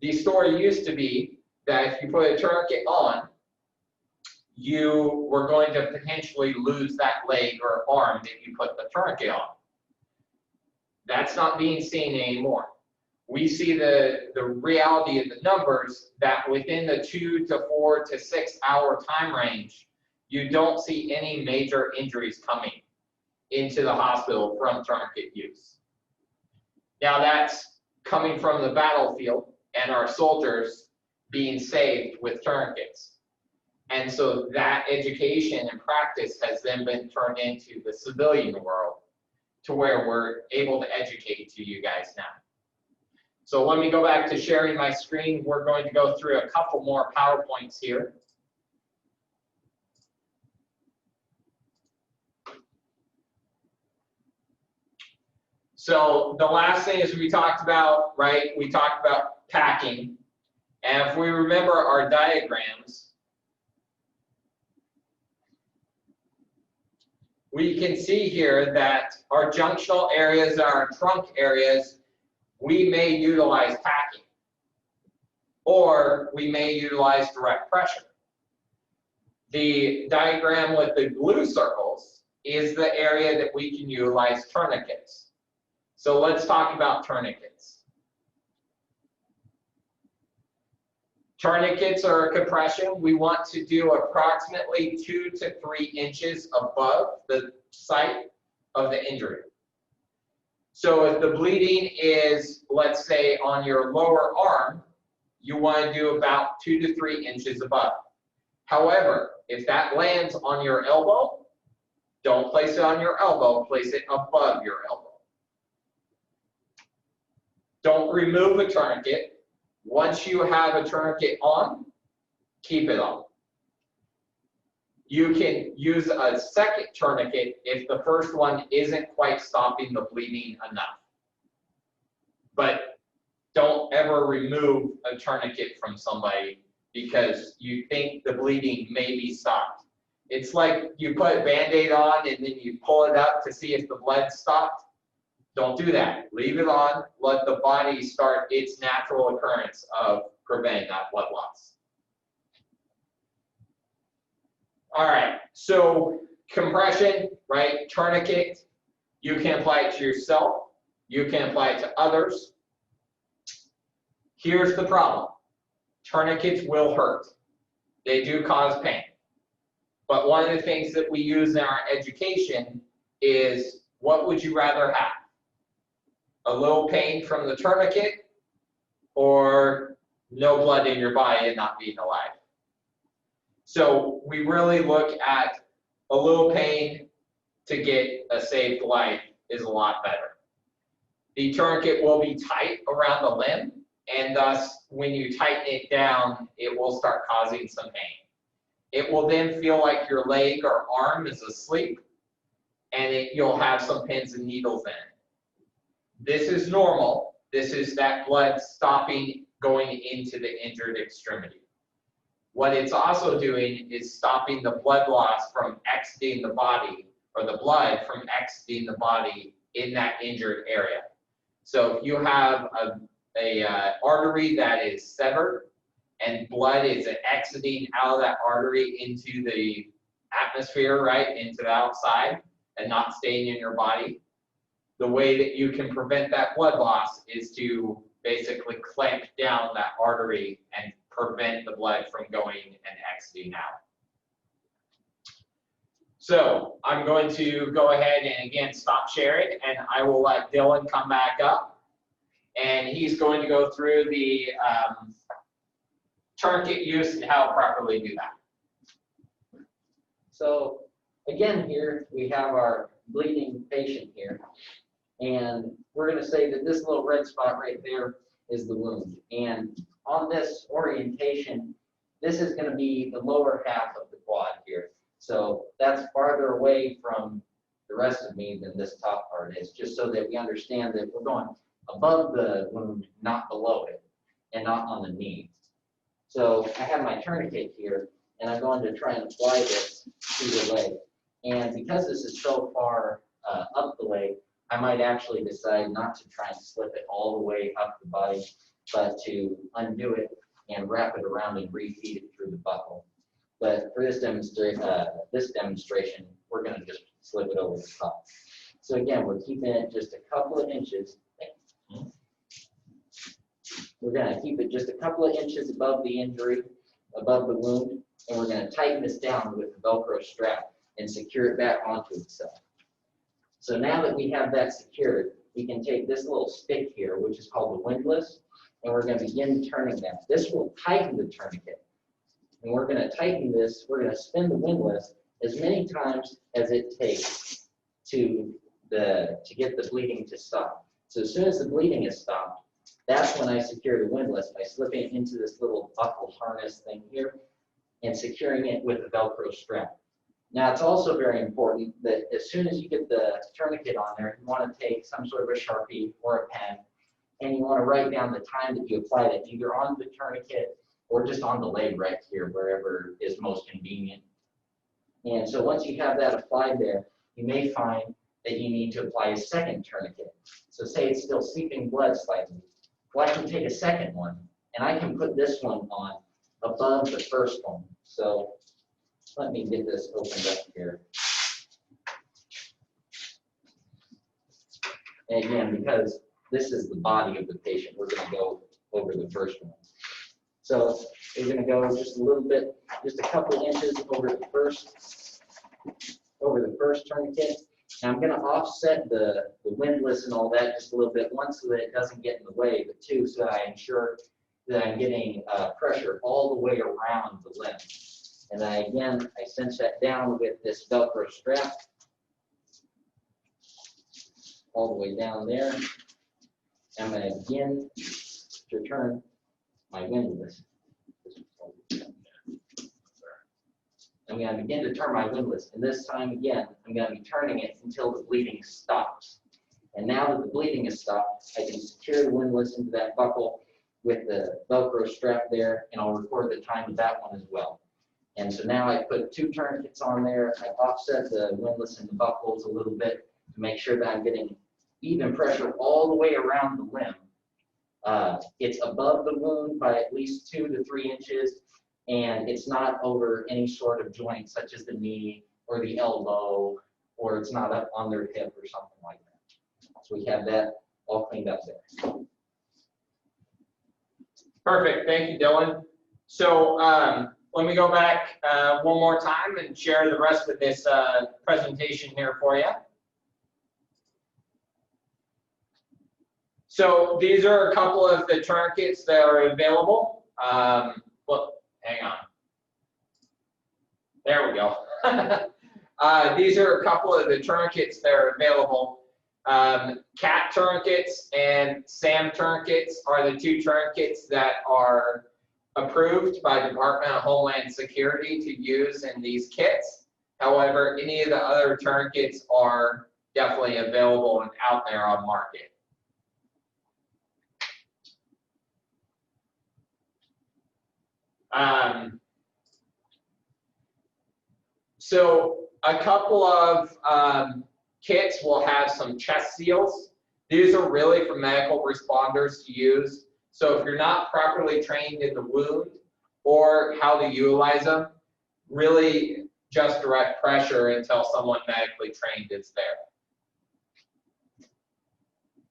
The story used to be that if you put a tourniquet on, you were going to potentially lose that leg or arm that you put the tourniquet on. That's not being seen anymore. We see the reality of the numbers that within the 2 to 4 to 6 hour time range, you don't see any major injuries coming into the hospital from tourniquet use. Now that's coming from the battlefield and our soldiers being saved with tourniquets. And so that education and practice has then been turned into the civilian world to where we're able to educate to you guys now. So let me go back to sharing my screen. We're going to go through a couple more PowerPoints here. So the last thing is we talked about, right? We talked about packing. And if we remember our diagrams, we can see here that our junctional areas, our trunk areas, we may utilize packing, or we may utilize direct pressure. The diagram with the blue circles is the area that we can utilize tourniquets. So let's talk about tourniquets. Tourniquets are a compression. We want to do approximately 2 to 3 inches above the site of the injury. So if the bleeding is, let's say, on your lower arm, you want to do about 2 to 3 inches above. However, if that lands on your elbow, don't place it on your elbow, place it above your elbow. Don't remove a tourniquet. Once you have a tourniquet on, keep it on. You can use a second tourniquet if the first one isn't quite stopping the bleeding enough. But don't ever remove a tourniquet from somebody because you think the bleeding may be stopped. It's like you put a Band-Aid on and then you pull it up to see if the blood stopped. Don't do that. Leave it on. Let the body start its natural occurrence of preventing that blood loss. All right, so compression, right? Tourniquet, you can apply it to yourself. You can apply it to others. Here's the problem. Tourniquets will hurt. They do cause pain. But one of the things that we use in our education is, what would you rather have? A little pain from the tourniquet or no blood in your body and not being alive? So we really look at a little pain to get a saved life is a lot better. The tourniquet will be tight around the limb, and thus when you tighten it down, it will start causing some pain. It will then feel like your leg or arm is asleep, and you'll have some pins and needles in it. This is normal. This is that blood stopping going into the injured extremity. What it's also doing is stopping the blood loss from exiting the body, or the blood from exiting the body in that injured area. So if you have a artery that is severed and blood is exiting out of that artery into the atmosphere, right, into the outside and not staying in your body, the way that you can prevent that blood loss is to basically clamp down that artery and prevent the blood from going and exiting out. So I'm going to go ahead and again stop sharing, and I will let Dylan come back up, and he's going to go through the tourniquet use and how to properly do that. So again, here we have our bleeding patient here, and we're going to say that this little red spot right there is the wound. And on this orientation, this is going to be the lower half of the quad here. So that's farther away from the rest of me than this top part is, just so that we understand that we're going above the wound, not below it, and not on the knee. So I have my tourniquet here, and I'm going to try and apply this to the leg. And because this is so far up the leg, I might actually decide not to try and slip it all the way up the body, but to undo it and wrap it around and refeed it through the buckle. But for this demonstration, we're going to just slip it over the top. So again, we're keeping it just a couple of inches. We're going to keep it just a couple of inches above the injury, above the wound, and we're going to tighten this down with the Velcro strap and secure it back onto itself. So now that we have that secured, we can take this little stick here, which is called the windlass, and we're going to begin turning that. This will tighten the tourniquet. And we're going to tighten this, we're going to spin the windlass as many times as it takes to get the bleeding to stop. So as soon as the bleeding is stopped, that's when I secure the windlass by slipping it into this little buckle harness thing here and securing it with a Velcro strap. Now, it's also very important that as soon as you get the tourniquet on there, you want to take some sort of a Sharpie or a pen, and you want to write down the time that you applied it, either on the tourniquet or just on the leg right here, wherever is most convenient. And so once you have that applied there, you may find that you need to apply a second tourniquet. So say it's still seeping blood slightly. Well, I can take a second one, and I can put this one on above the first one. So let me get this opened up here. And again, because this is the body of the patient, we're going to go over the first one. So we're going to go just a little bit, just a couple inches over the first tourniquet. Now I'm going to offset the windlass and all that just a little bit, one, so that it doesn't get in the way, but two, so that I ensure that I'm getting pressure all the way around the limb. And then again, I cinch that down with this Velcro strap all the way down there. I'm going to begin to turn my windlass. I'm going to begin to turn my windlass, and this time again, I'm going to be turning it until the bleeding stops. And now that the bleeding is stopped, I can secure the windlass into that buckle with the Velcro strap there, and I'll record the time of that one as well. And so now I put two tourniquets on there. I offset the windlass and the buckles a little bit to make sure that I'm getting even pressure all the way around the limb. It's above the wound by at least 2 to 3 inches, and it's not over any sort of joint such as the knee or the elbow, or it's not up on their hip or something like that. So we have that all cleaned up there. Perfect, thank you, Dylan. So let me go back one more time and share the rest of this presentation here for you. So these are a couple of the tourniquets that are available. Well, hang on. There we go. These are a couple of the tourniquets that are available. CAT tourniquets and SAM tourniquets are the two tourniquets that are approved by the Department of Homeland Security to use in these kits. However, any of the other tourniquets are definitely available and out there on market. So a couple of kits will have some chest seals. These are really for medical responders to use. So if you're not properly trained in the wound or how to utilize them, really just direct pressure until someone medically trained is there.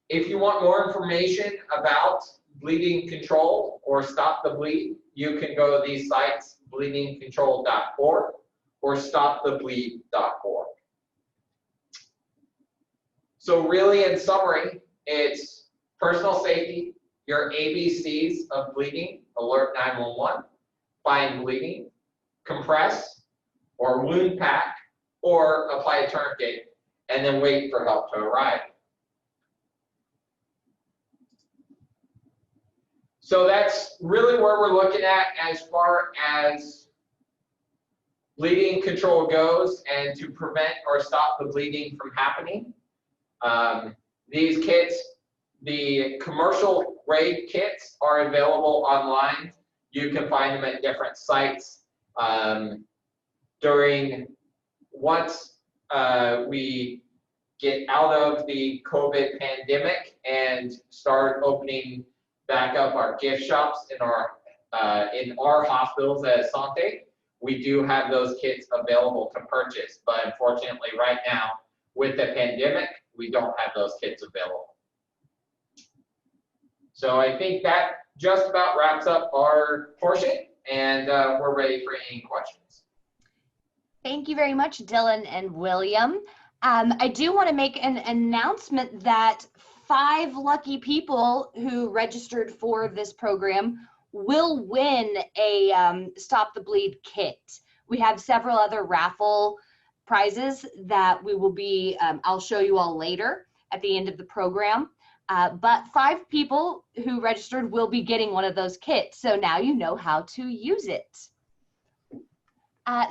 If you want more information about bleeding control or stop the bleed, you can go to these sites, bleedingcontrol.org, or stopthebleed.org. So really, in summary, it's personal safety, your ABCs of bleeding, alert 911, find bleeding, compress or wound pack, or apply a tourniquet, and then wait for help to arrive. So that's really where we're looking at as far as bleeding control goes and to prevent or stop the bleeding from happening. These kits, the commercial grade kits, are available online. You can find them at different sites. Once we get out of the COVID pandemic and start opening back up our gift shops in our hospitals at Asante, we do have those kits available to purchase. But unfortunately, right now, with the pandemic, we don't have those kits available. So I think that just about wraps up our portion, and we're ready for any questions. Thank you very much, Dylan and William. I do want to make an announcement that 5 lucky people who registered for this program will win a Stop the Bleed kit. We have several other raffle prizes that we will be, I'll show you all later at the end of the program. But 5 people who registered will be getting one of those kits. So now you know how to use it.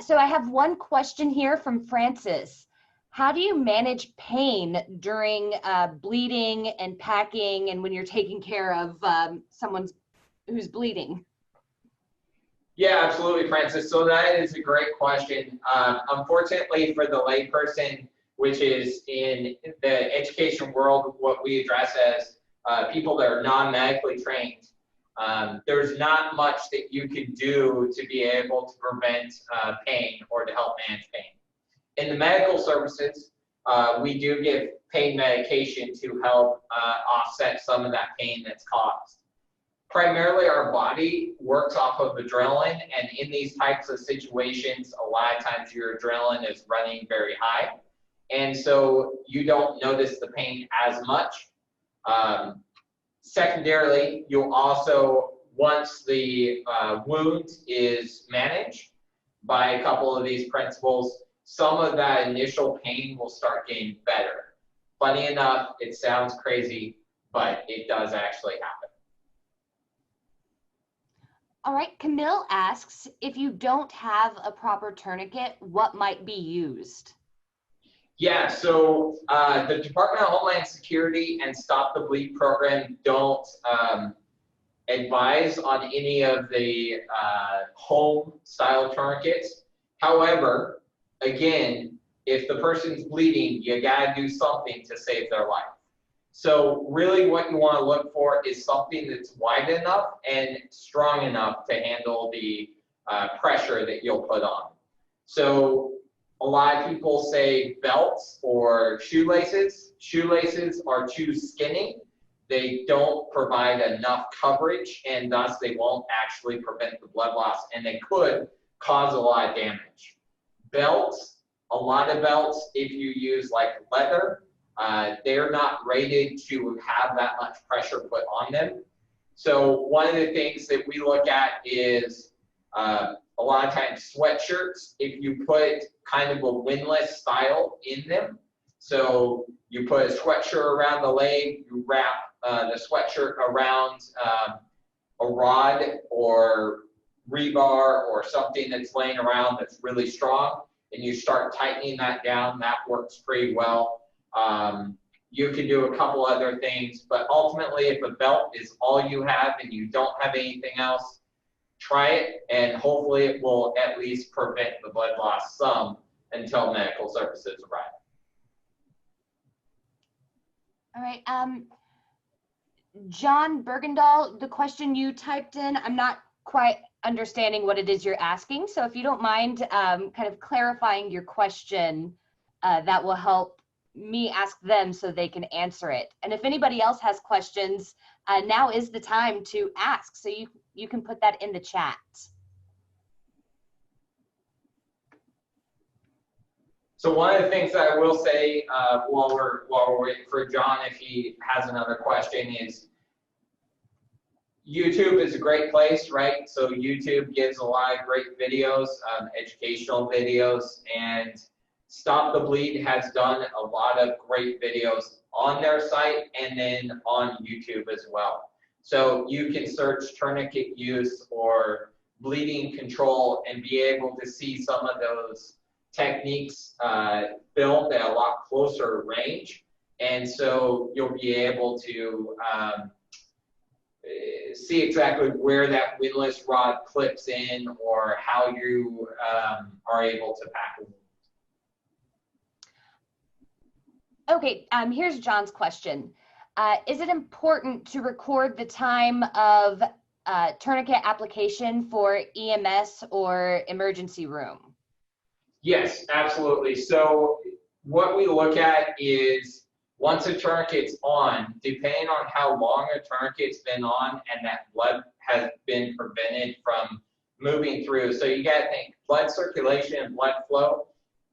So I have one question here from Francis. How do you manage pain during bleeding and packing and when you're taking care of someone who's bleeding? Yeah, absolutely, Francis. So that is a great question. Unfortunately for the layperson, which is in the education world, what we address as people that are non-medically trained, there's not much that you can do to be able to prevent pain or to help manage pain. In the medical services, we do give pain medication to help offset some of that pain that's caused. Primarily, our body works off of adrenaline, and in these types of situations, a lot of times your adrenaline is running very high, and so you don't notice the pain as much. Secondarily, you'll also, once the wound is managed by a couple of these principles, some of that initial pain will start getting better. Funny enough, it sounds crazy, but it does actually happen. All right, Camille asks, if you don't have a proper tourniquet, what might be used? Yeah, so the Department of Homeland Security and Stop the Bleed program don't advise on any of the home-style tourniquets. However, again, if the person's bleeding, you gotta do something to save their life. So really what you wanna look for is something that's wide enough and strong enough to handle the pressure that you'll put on. So a lot of people say belts or shoelaces. Shoelaces are too skinny. They don't provide enough coverage, and thus they won't actually prevent the blood loss, and they could cause a lot of damage. Belts, a lot of belts, if you use like leather, they're not rated to have that much pressure put on them. So one of the things that we look at is a lot of times sweatshirts, if you put kind of a windlass style in them. So you put a sweatshirt around the leg, you wrap the sweatshirt around a rod or rebar or something that's laying around that's really strong, and you start tightening that down. That works pretty well. You can do a couple other things, but ultimately if a belt is all you have and you don't have anything else, try it, and hopefully it will at least prevent the blood loss some until medical services arrive. All right, John Bergendahl, the question you typed in, I'm not quite understanding what it is you're asking. So if you don't mind kind of clarifying your question, that will help me ask them so they can answer it. And if anybody else has questions, now is the time to ask. So you can put that in the chat. So one of the things that I will say while we're waiting for John, if he has another question, is YouTube is a great place, right? So YouTube gives a lot of great videos, educational videos, and Stop the Bleed has done a lot of great videos on their site and then on YouTube as well. So you can search tourniquet use or bleeding control and be able to see some of those techniques filmed at a lot closer range. And so you'll be able to see exactly where that windlass rod clips in or how you are able to pack a wound. Okay, here's John's question. Is it important to record the time of tourniquet application for EMS or emergency room? Yes, absolutely. So what we look at is once a tourniquet's on, depending on how long a tourniquet's been on and that blood has been prevented from moving through. So you gotta think blood circulation and blood flow,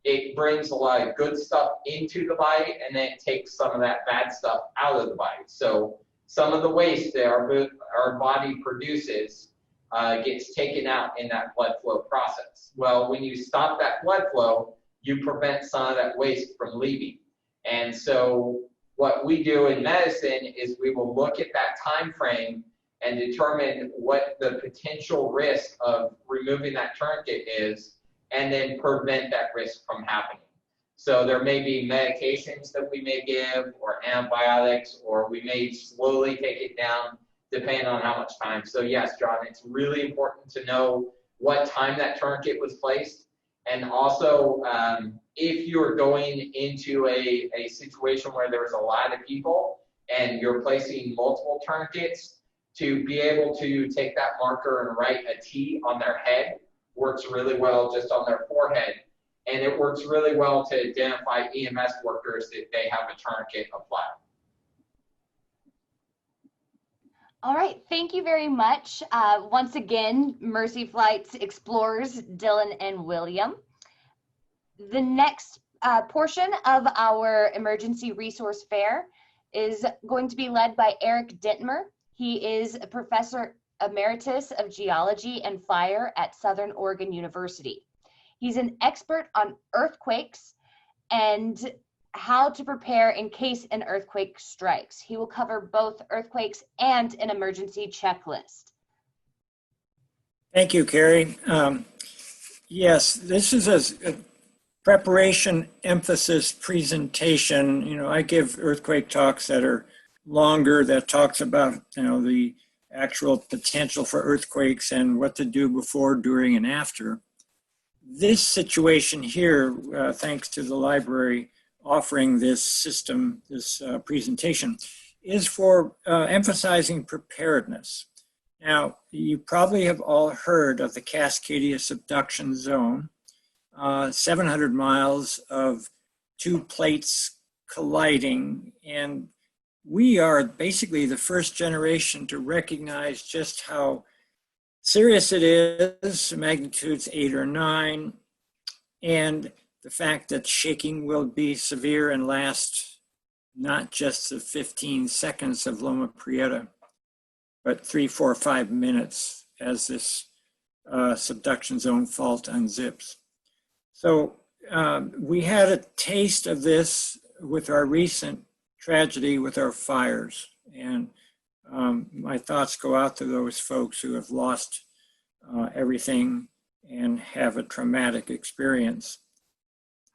it brings a lot of good stuff into the body and then it takes some of that bad stuff out of the body. So some of the waste that our body produces gets taken out in that blood flow process. Well, when you stop that blood flow, you prevent some of that waste from leaving. And so what we do in medicine is we will look at that time frame and determine what the potential risk of removing that tourniquet is and then prevent that risk from happening. So there may be medications that we may give or antibiotics, or we may slowly take it down depending on how much time. So yes, John, it's really important to know what time that tourniquet was placed. And also, if you're going into a situation where there's a lot of people and you're placing multiple tourniquets, to be able to take that marker and write a T on their head works really well just on their forehead. And it works really well to identify EMS workers that they have a tourniquet applied. All right, thank you very much. Once again, Mercy Flight's explorers, Dylan and William. The next portion of our emergency resource fair is going to be led by Eric Dittmer. He is a professor emeritus of geology and fire at Southern Oregon University. He's an expert on earthquakes and how to prepare in case an earthquake strikes. He will cover both earthquakes and an emergency checklist. Thank you, Carrie. Yes, this is a preparation emphasis presentation. You know, I give earthquake talks that are longer, that talks about, you know, the actual potential for earthquakes and what to do before, during, and after. This situation here, thanks to the library offering this system, this presentation, is for emphasizing preparedness. Now, you probably have all heard of the Cascadia subduction zone, 700 miles of two plates colliding, and we are basically the first generation to recognize just how serious it is, magnitudes 8 or 9, and the fact that shaking will be severe and last not just the 15 seconds of Loma Prieta, but 3, 4, 5 minutes as this subduction zone fault unzips. So we had a taste of this with our recent tragedy with our fires. And my thoughts go out to those folks who have lost everything and have a traumatic experience.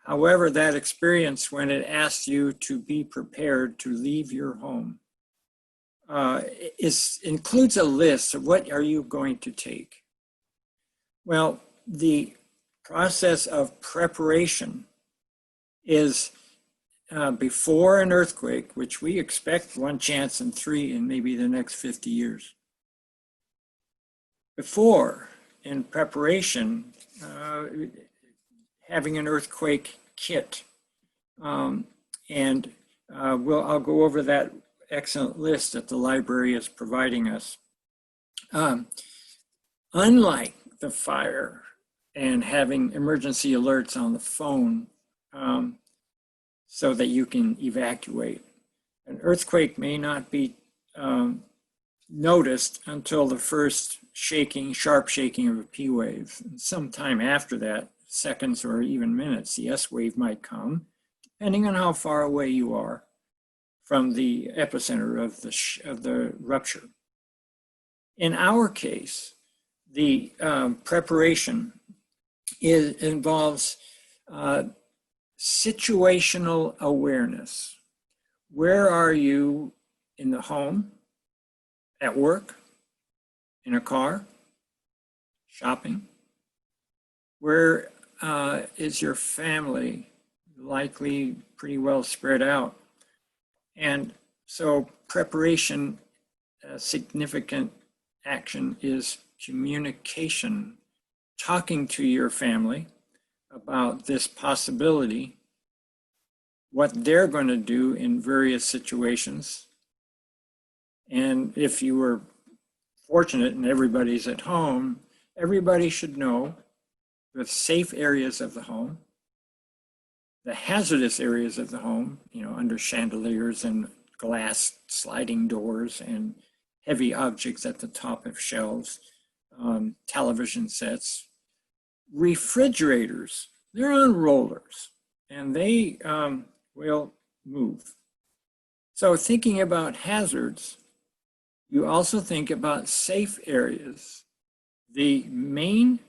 However, that experience, when it asks you to be prepared to leave your home, includes a list of what are you going to take. Well, the process of preparation is before an earthquake, which we expect 1 chance in 3 in maybe the next 50 years. Before, in preparation, having an earthquake kit. I'll go over that excellent list that the library is providing us. Unlike the fire and having emergency alerts on the phone so that you can evacuate. An earthquake may not be noticed until the first shaking, sharp shaking of a P wave. Sometime after that, seconds or even minutes, the S wave might come, depending on how far away you are from the epicenter of the rupture. In our case, the preparation involves situational awareness. Where are you in the home, at work, in a car, shopping? Where is your family? Likely pretty well spread out. And so preparation, significant action is communication, talking to your family about this possibility, what they're going to do in various situations. And if you were fortunate and everybody's at home, everybody should know the safe areas of the home, the hazardous areas of the home, under chandeliers and glass sliding doors and heavy objects at the top of shelves, television sets, refrigerators, they're on rollers and they will move. So thinking about hazards, you also think about safe areas. The main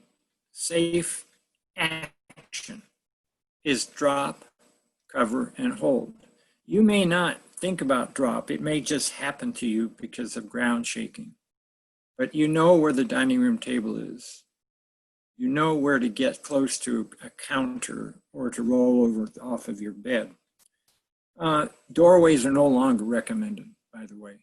safe action is drop, cover, and hold. You may not think about drop. It may just happen to you because of ground shaking. But you know where the dining room table is. You know where to get close to a counter or to roll over off of your bed. Doorways are no longer recommended, by the way.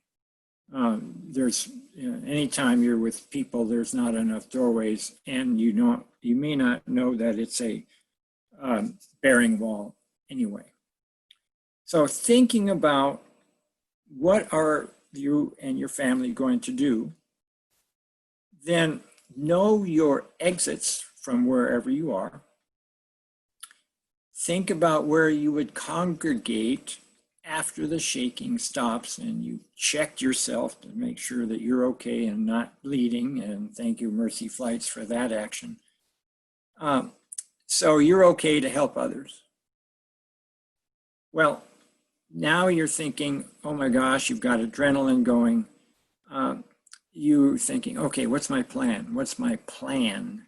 Anytime you're with people, there's not enough doorways, and you may not know that it's a bearing wall anyway. So thinking about what are you and your family going to do, then know your exits from wherever you are. Think about where you would congregate after the shaking stops and you checked yourself to make sure that you're okay and not bleeding, and thank you Mercy Flights for that action. So you're okay to help others. Well, now you're thinking, oh my gosh, you've got adrenaline going. You're thinking, okay, what's my plan? What's my plan?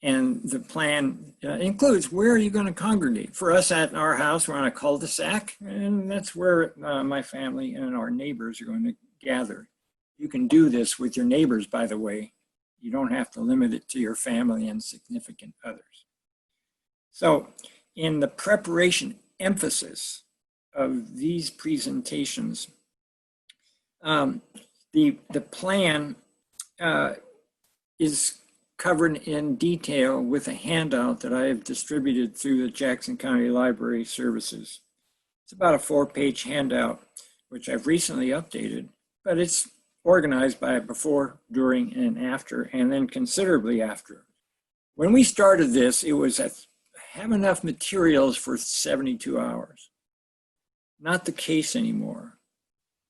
And the plan includes, where are you going to congregate? For us at our house, we're on a cul-de-sac, and that's where my family and our neighbors are going to gather. You can do this with your neighbors, by the way. You don't have to limit it to your family and significant others. So in the preparation emphasis of these presentations, the plan is covered in detail with a handout that I have distributed through the Jackson County Library Services. It's about a 4-page handout, which I've recently updated, but it's organized by before, during, and after, and then considerably after. When we started this, it was have enough materials for 72 hours. Not the case anymore.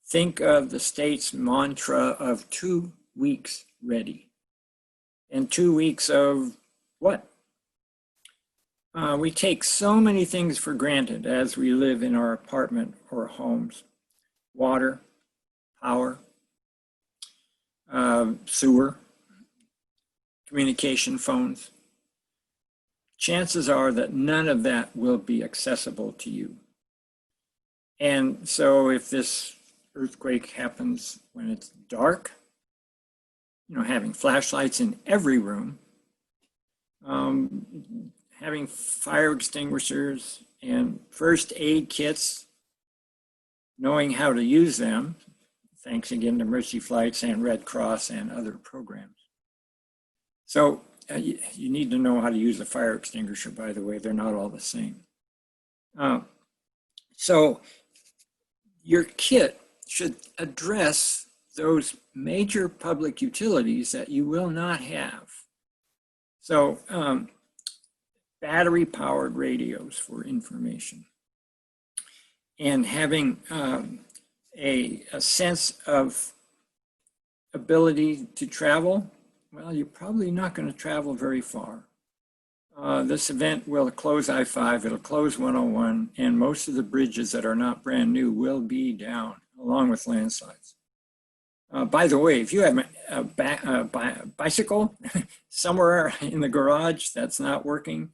Think of the state's mantra of 2 weeks ready. And 2 weeks of what? We take so many things for granted as we live in our apartment or homes. Water, power, sewer, communication phones. Chances are that none of that will be accessible to you. And so if this earthquake happens when it's dark, having flashlights in every room, having fire extinguishers and first aid kits, knowing how to use them, thanks again to Mercy Flights and Red Cross and other programs. So you need to know how to use a fire extinguisher, by the way. They're not all the same. So your kit should address those major public utilities that you will not have. So battery-powered radios for information, and having a sense of ability to travel. Well, you're probably not going to travel very far. This event will close I-5, it'll close 101, and most of the bridges that are not brand new will be down, along with landslides. By the way, if you have a bicycle somewhere in the garage that's not working,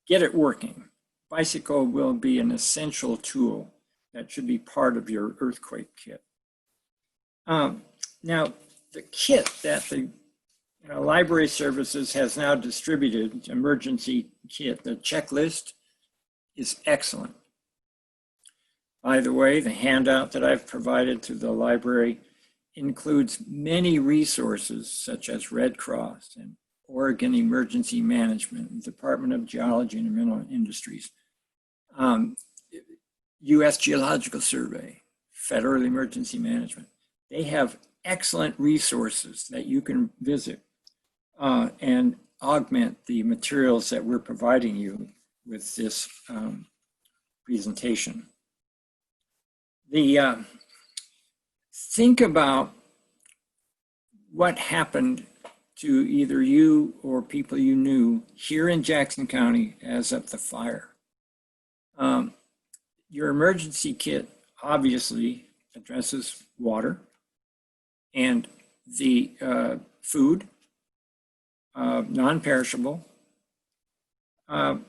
get it working. Bicycle will be an essential tool that should be part of your earthquake kit. Now, the kit that the Library Services has now distributed, emergency kit, the checklist, is excellent. By the way, the handout that I've provided to the library includes many resources such as Red Cross and Oregon Emergency Management, Department of Geology and Mineral Industries, U.S. Geological Survey, Federal Emergency Management. They have excellent resources that you can visit and augment the materials that we're providing you with this presentation. Think about what happened to either you or people you knew here in Jackson County as of the fire. Your emergency kit obviously addresses water and the food, non-perishable. And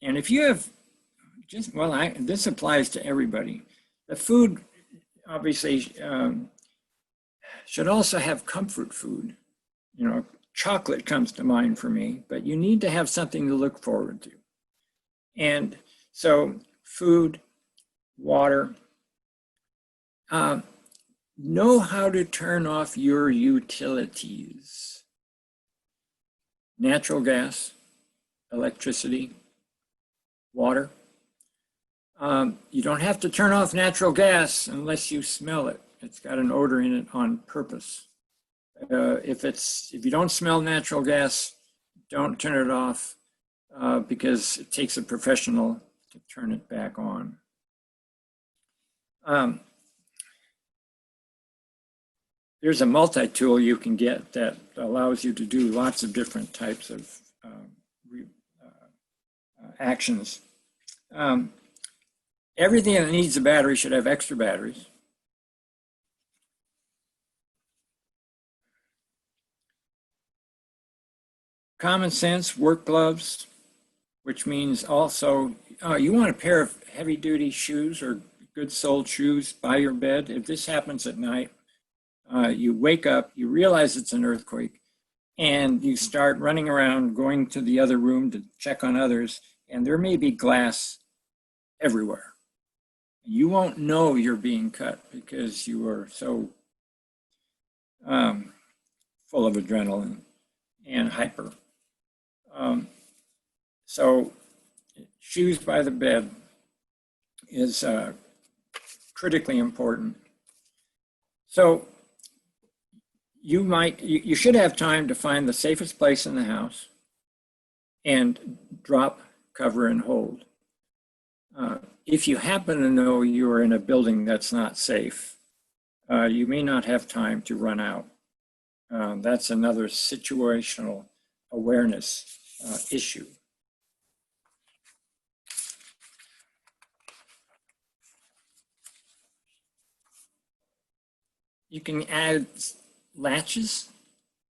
if you have this applies to everybody. The food obviously should also have comfort food. Chocolate comes to mind for me, but you need to have something to look forward to. And so food, water, know how to turn off your utilities. Natural gas, electricity, water. You don't have to turn off natural gas unless you smell it. It's got an odor in it on purpose. If you don't smell natural gas, don't turn it off because it takes a professional to turn it back on. There's a multi-tool you can get that allows you to do lots of different types of actions. Everything that needs a battery should have extra batteries. Common sense, work gloves, which means also you want a pair of heavy-duty shoes or good-soled shoes by your bed. If this happens at night, you wake up, you realize it's an earthquake, and you start running around, going to the other room to check on others, and there may be glass everywhere. You won't know you're being cut because you are so full of adrenaline and hyper. So shoes by the bed is critically important. So you should have time to find the safest place in the house and drop, cover, and hold. If you happen to know you are in a building that's not safe, you may not have time to run out. That's another situational awareness issue. You can add latches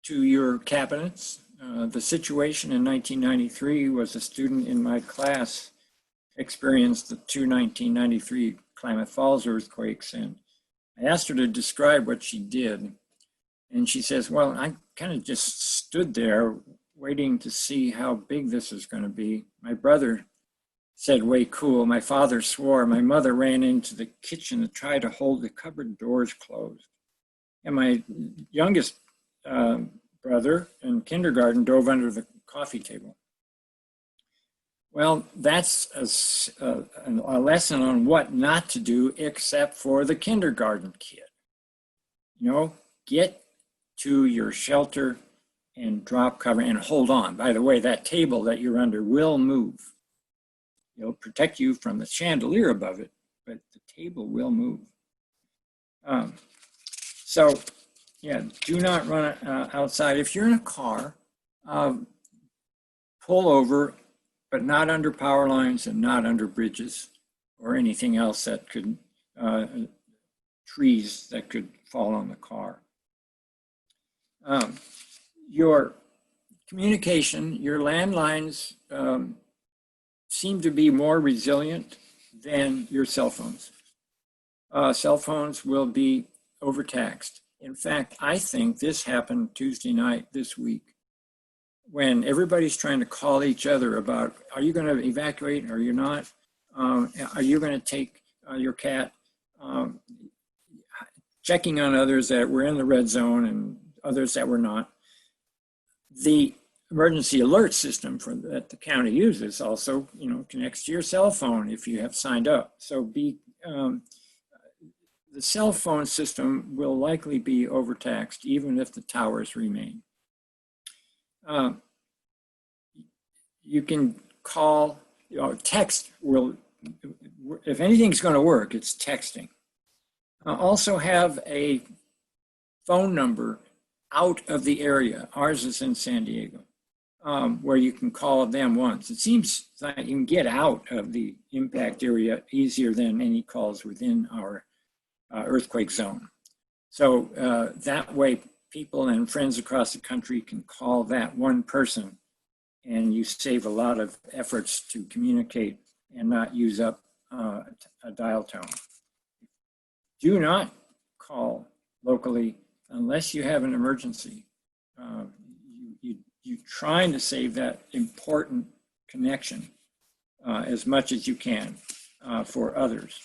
to your cabinets. The situation in 1993 was a student in my class experienced the two 1993 Klamath Falls earthquakes, and I asked her to describe what she did. And she says, well, I kind of just stood there waiting to see how big this is going to be. My brother said, way cool. My father swore. My mother ran into the kitchen to try to hold the cupboard doors closed. And my youngest brother in kindergarten dove under the coffee table. Well, that's a lesson on what not to do except for the kindergarten kid. Get to your shelter and drop cover and hold on. By the way, that table that you're under will move. It'll protect you from the chandelier above it, but the table will move. So yeah, do not run outside. If you're in a car, pull over, but not under power lines and not under bridges or anything else that could, trees that could fall on the car. Your communication, your landlines seem to be more resilient than your cell phones. Cell phones will be overtaxed. In fact, I think this happened Tuesday night this week when everybody's trying to call each other about, are you going to evacuate or you're not? Are you going to take your cat? Checking on others that were in the red zone and others that were not. The emergency alert system that the county uses also, connects to your cell phone if you have signed up. So the cell phone system will likely be overtaxed even if the towers remain. You can call, text will, if anything's going to work, it's texting. Also have a phone number out of the area. Ours is in San Diego, where you can call them once. It seems that you can get out of the impact area easier than any calls within our earthquake zone. So that way people and friends across the country can call that one person, and you save a lot of efforts to communicate and not use up a dial tone. Do not call locally unless you have an emergency. You're trying to save that important connection as much as you can for others.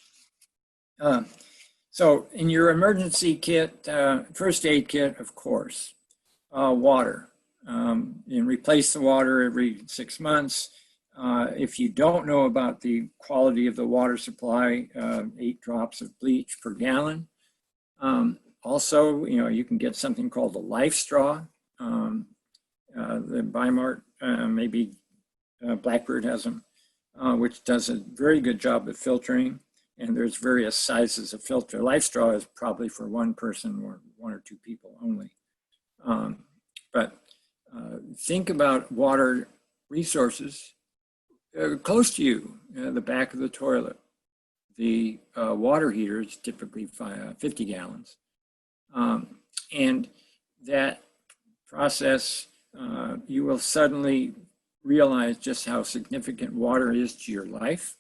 So in your emergency kit, first aid kit, of course, water. And replace the water every 6 months. If you don't know about the quality of the water supply, 8 drops of bleach per gallon. Also, you can get something called a life straw. The Bimart, maybe Blackbird has them, which does a very good job of filtering. And there's various sizes of filter. Life straw is probably for one person or 1 or 2 people only. But think about water resources close to you, the back of the toilet. The water heater is typically 50 gallons. And that process, you will suddenly realize just how significant water is to your life.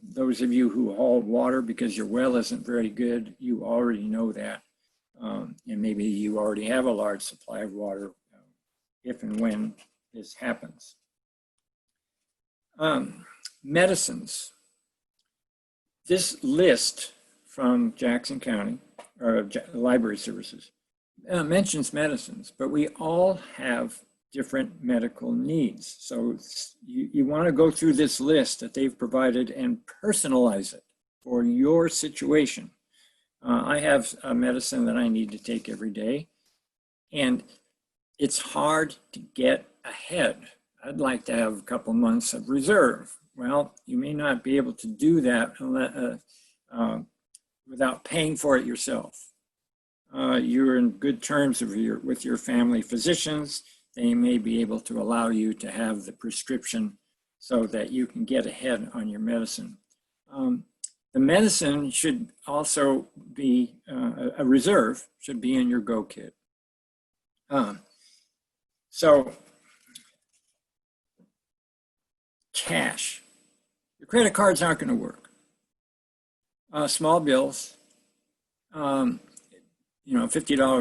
Those of you who haul water because your well isn't very good, you already know that. And maybe you already have a large supply of water if and when this happens. Medicines. This list from Jackson County, or Library Services, mentions medicines, but we all have different medical needs. So you want to go through this list that they've provided and personalize it for your situation. I have a medicine that I need to take every day, and it's hard to get ahead. I'd like to have a couple months of reserve. Well, you may not be able to do that without paying for it yourself. You're in good terms with your family physicians. They may be able to allow you to have the prescription so that you can get ahead on your medicine. The medicine should also be, a reserve should be in your go kit. So cash. Your credit cards aren't going to work. Small bills, $50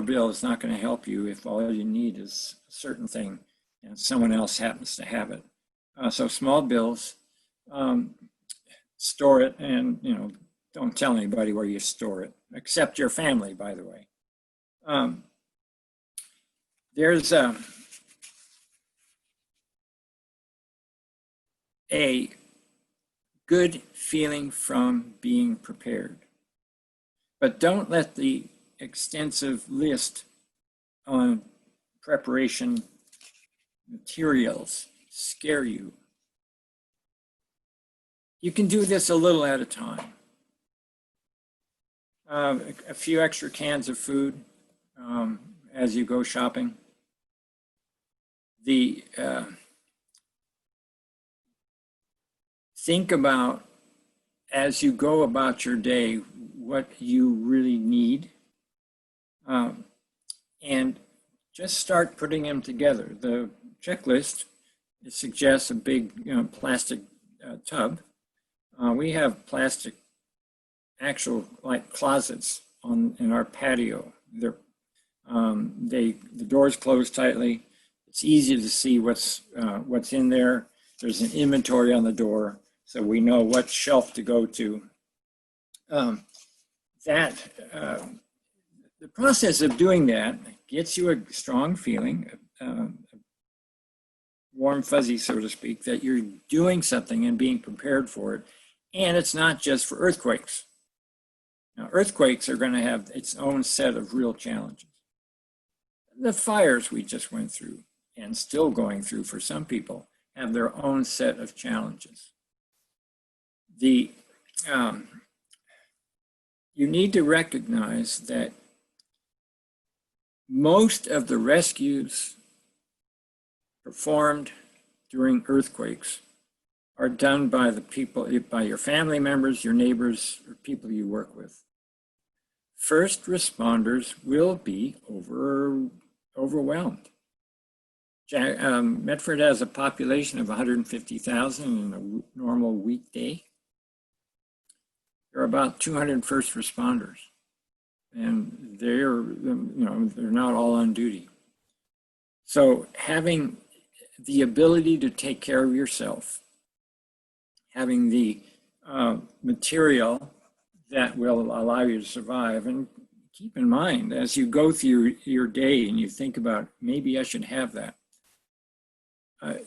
bill is not going to help you if all you need is a certain thing and someone else happens to have it. So small bills, store it, and don't tell anybody where you store it, except your family, by the way. There's a good feeling from being prepared. But don't let the extensive list on preparation materials scare you, you can do this a little at a time. A few extra cans of food as you go shopping. Think about, as you go about your day, what you really need, and just start putting them together. The checklist, it suggests a big plastic tub. We have plastic actual like closets in our patio. The doors close tightly. It's easy to see what's in there. There's an inventory on the door, so we know what shelf to go to. The process of doing that gets you a strong feeling, warm fuzzy, so to speak, that you're doing something and being prepared for it. And it's not just for earthquakes. Now, earthquakes are going to have its own set of real challenges. The fires we just went through, and still going through for some people, have their own set of challenges. You need to recognize that most of the rescues performed during earthquakes are done by the people, by your family members, your neighbors, or people you work with. First responders will be overwhelmed. Medford has a population of 150,000 in a normal weekday. There are about 200 first responders, and they're not all on duty. So having the ability to take care of yourself, having the material that will allow you to survive, and keep in mind as you go through your day and you think about, maybe I should have that.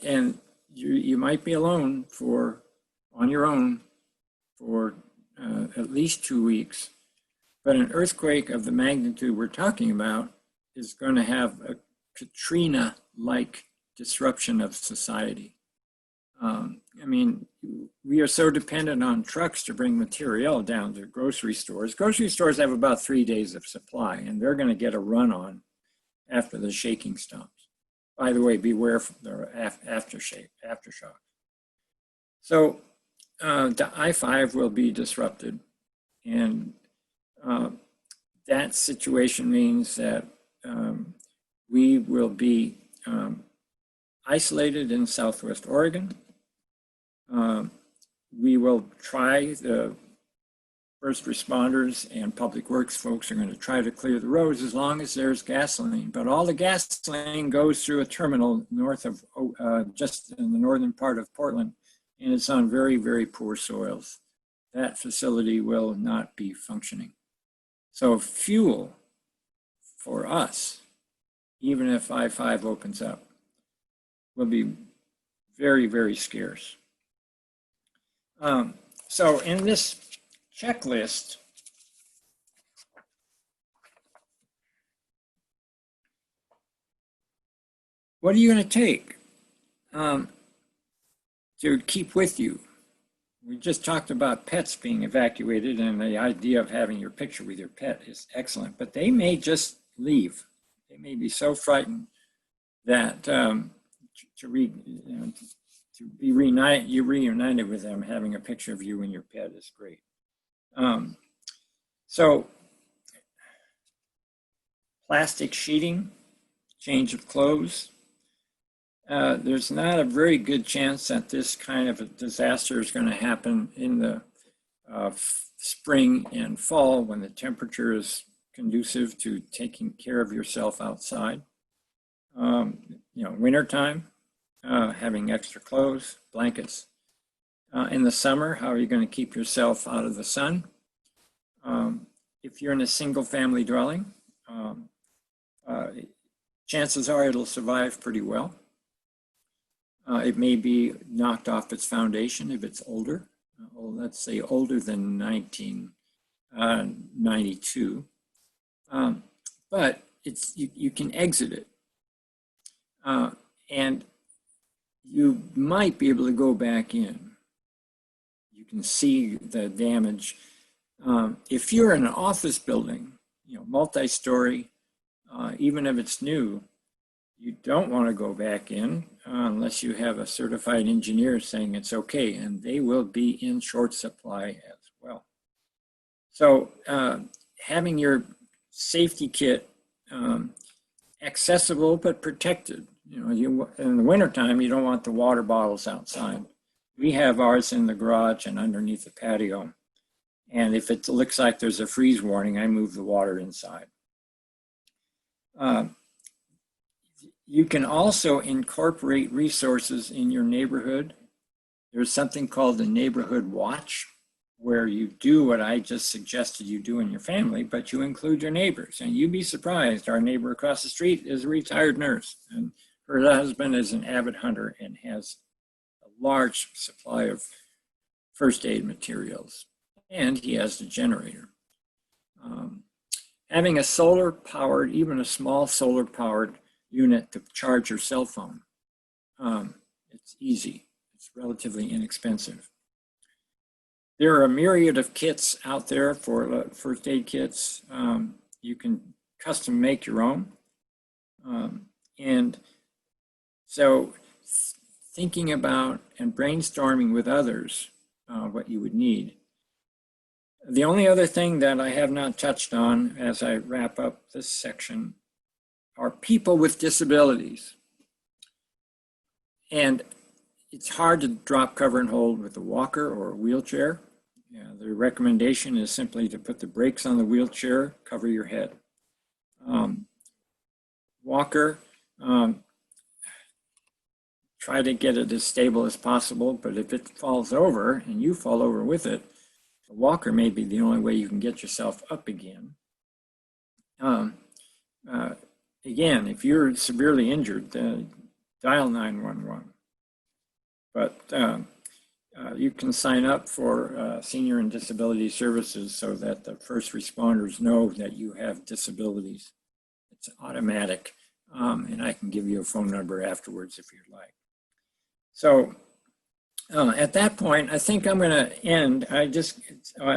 And you might be alone on your own for at least 2 weeks, but an earthquake of the magnitude we're talking about is going to have a Katrina-like disruption of society. I mean, we are so dependent on trucks to bring material down to grocery stores. Grocery stores have about 3 days of supply, and they're going to get a run on after the shaking stops. By the way, beware of the aftershock. So the I-5 will be disrupted, and that situation means that we will be isolated in Southwest Oregon. We will try, the first responders and public works folks are going to try to clear the roads as long as there's gasoline. But all the gasoline goes through a terminal north of, just in the northern part of Portland, and it's on very, very poor soils. That facility will not be functioning. So fuel for us, even if I-5 opens up, will be very, very scarce. So in this checklist, what are you going to take to keep with you? We just talked about pets being evacuated, and the idea of having your picture with your pet is excellent, but they may just leave. They may be so frightened that to be reunited with them, having a picture of you and your pet is great. So plastic sheeting, change of clothes. There's not a very good chance that this kind of a disaster is going to happen in the spring and fall when the temperature is conducive to taking care of yourself outside. Wintertime, having extra clothes, blankets. In the summer, how are you going to keep yourself out of the sun? If you're in a single family dwelling, chances are it'll survive pretty well. It may be knocked off its foundation if it's older, let's say older than 1992. But you can exit it. And you might be able to go back in. You can see the damage. If you're in an office building, multi-story, even if it's new, you don't want to go back in unless you have a certified engineer saying it's okay, and they will be in short supply as well. So having your safety kit accessible but protected. In the wintertime, you don't want the water bottles outside. We have ours in the garage and underneath the patio. And if it looks like there's a freeze warning, I move the water inside. You can also incorporate resources in your neighborhood. There's something called the neighborhood watch, where you do what I just suggested you do in your family, but you include your neighbors. And you'd be surprised, our neighbor across the street is a retired nurse, and her husband is an avid hunter and has a large supply of first aid materials, and he has a generator. Having a solar powered, even a small solar powered unit to charge your cell phone, it's easy, it's relatively inexpensive. There are a myriad of kits out there for first aid kits. You can custom make your own. And so thinking about and brainstorming with others what you would need. The only other thing that I have not touched on as I wrap up this section are people with disabilities. And it's hard to drop, cover, and hold with a walker or a wheelchair. The recommendation is simply to put the brakes on the wheelchair, cover your head. Walker, try to get it as stable as possible, but if it falls over and you fall over with it, the walker may be the only way you can get yourself up again. Again, if you're severely injured, dial 911. But you can sign up for senior and disability services so that the first responders know that you have disabilities. It's automatic, and I can give you a phone number afterwards if you'd like. So at that point, I think I'm going to end. I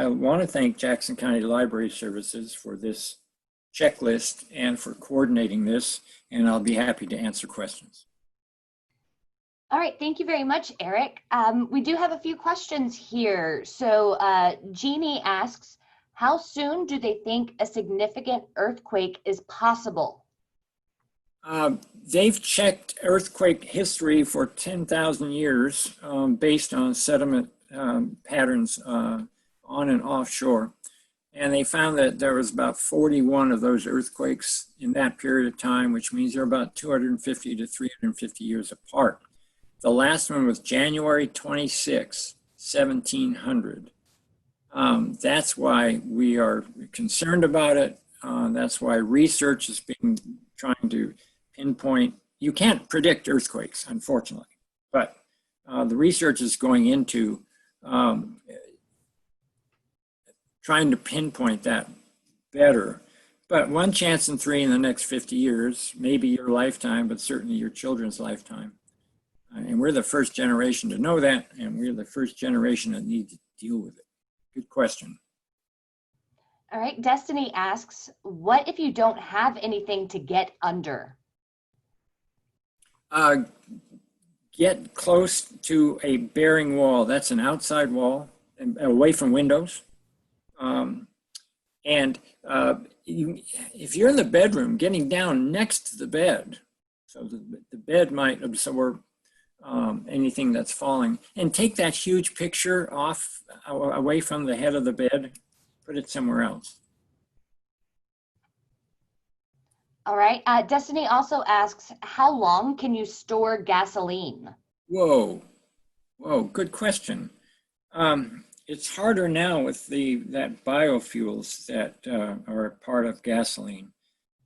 want to thank Jackson County Library Services for this checklist and for coordinating this, and I'll be happy to answer questions. All right, thank you very much, Eric. We do have a few questions here. So Jeannie asks, how soon do they think a significant earthquake is possible? They've checked earthquake history for 10,000 years based on sediment patterns on and offshore. And they found that there was about 41 of those earthquakes in that period of time, which means they're about 250 to 350 years apart. The last one was January 26, 1700. That's why we are concerned about it. That's why research is trying to pinpoint. You can't predict earthquakes, unfortunately, but the research is going into trying to pinpoint that better. But one chance in 3 in the next 50 years, maybe your lifetime, but certainly your children's lifetime. And we're the first generation to know that, and we're the first generation that need to deal with it. Good question. All right, Destiny asks, what if you don't have anything to get under? Get close to a bearing wall. That's an outside wall, away from windows. If you're in the bedroom, getting down next to the bed, so the bed might absorb anything that's falling, and take that huge picture away from the head of the bed, put it somewhere else. All right, Destiny also asks, how long can you store gasoline? Whoa, good question. It's harder now with that biofuels that are part of gasoline.